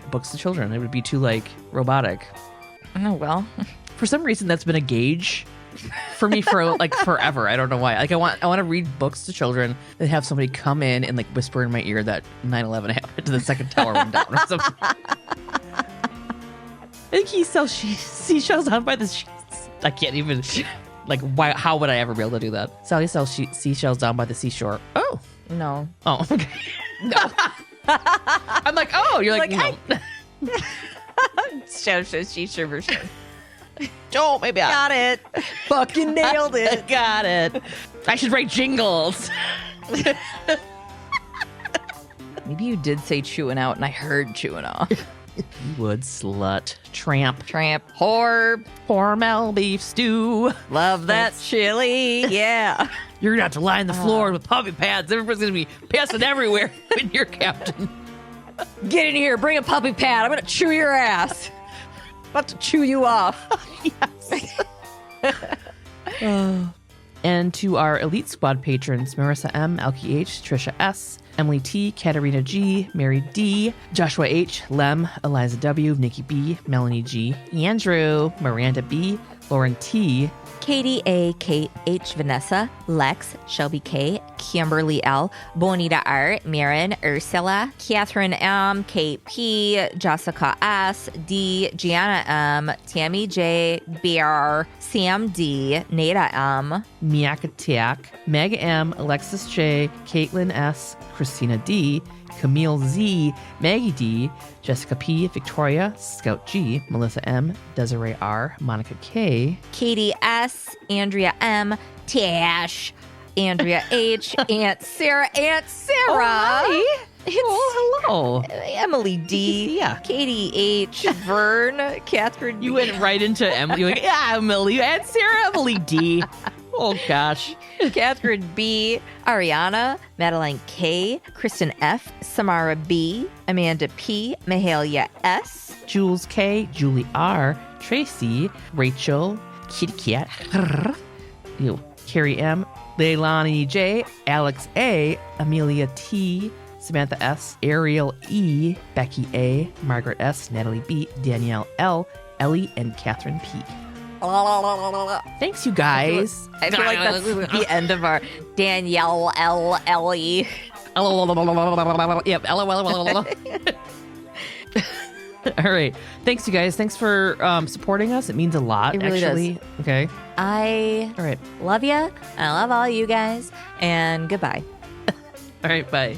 books to children. It would be too like robotic. Oh well. For some reason, that's been a gauge for me for like forever. I don't know why. Like I want to read books to children that have somebody come in and like whisper in my ear that 9/11 happened to the second tower went down or something. I think he sells seashells down by the sheets. I can't even, like, why? How would I ever be able to do that? Sally sells seashells down by the seashore. Oh. No. Oh, okay. No. I'm like, oh, you're like no. Seashore version. Oh, maybe I got it. Fucking nailed it. Got it. I should write jingles. Maybe you did say chewing out and I heard chewing off. You would, slut. Tramp. Whore. Hormel beef stew. Love that chili. Yeah. You're going to have to line the floor with puppy pads. Everybody's going to be pissing everywhere when you're captain. Get in here. Bring a puppy pad. I'm going to chew your ass. I'm about to chew you off. Yes. And to our Elite Squad patrons, Marisa M, Elke H, Tricia S, Emily T, Katarina G, Mary D, Joshua H, Lem, Eliza W, Nikki B, Melanie G, Andrew, Miranda B, Lauren T, Katie A, Kate H, Vanessa, Lex, Shelby K, Kimberly L, Bonita R, Maren, Ursula, Catherine M, Kate P, Jessica S, D, Gianna M, Tammy J, Bear, Sam D, Nada M, Miaka Tiak, Meg M, Alexis J, Caitlin S, Christina D, Camille Z, Maggie D, Jessica P, Victoria, Scout G, Melissa M, Desiree R, Monica K, Katie S, Andrea M, Tash, Andrea H, Aunt Sarah. Oh, hello. Emily D, yeah. Katie H, Vern, Catherine. You went right into Emily. You're like, yeah, Emily, Aunt Sarah, Emily D. Oh, gosh. Catherine B, Ariana, Madeline K, Kristen F, Samara B, Amanda P, Mahalia S, Jules K, Julie R, Tracy, Rachel, Kitty Cat. You, Carrie M, Leilani J, Alex A, Amelia T, Samantha S, Ariel E, Becky A, Margaret S, Natalie B, Danielle L, Ellie, and Catherine P. Thanks, you guys. I feel like that's the end of our Danielle L. Ellie. Yep. All right. Thanks, you guys. Thanks for supporting us. It means a lot, it really actually. Does. Okay. All right. Love you. I love all you guys. And goodbye. All right. Bye.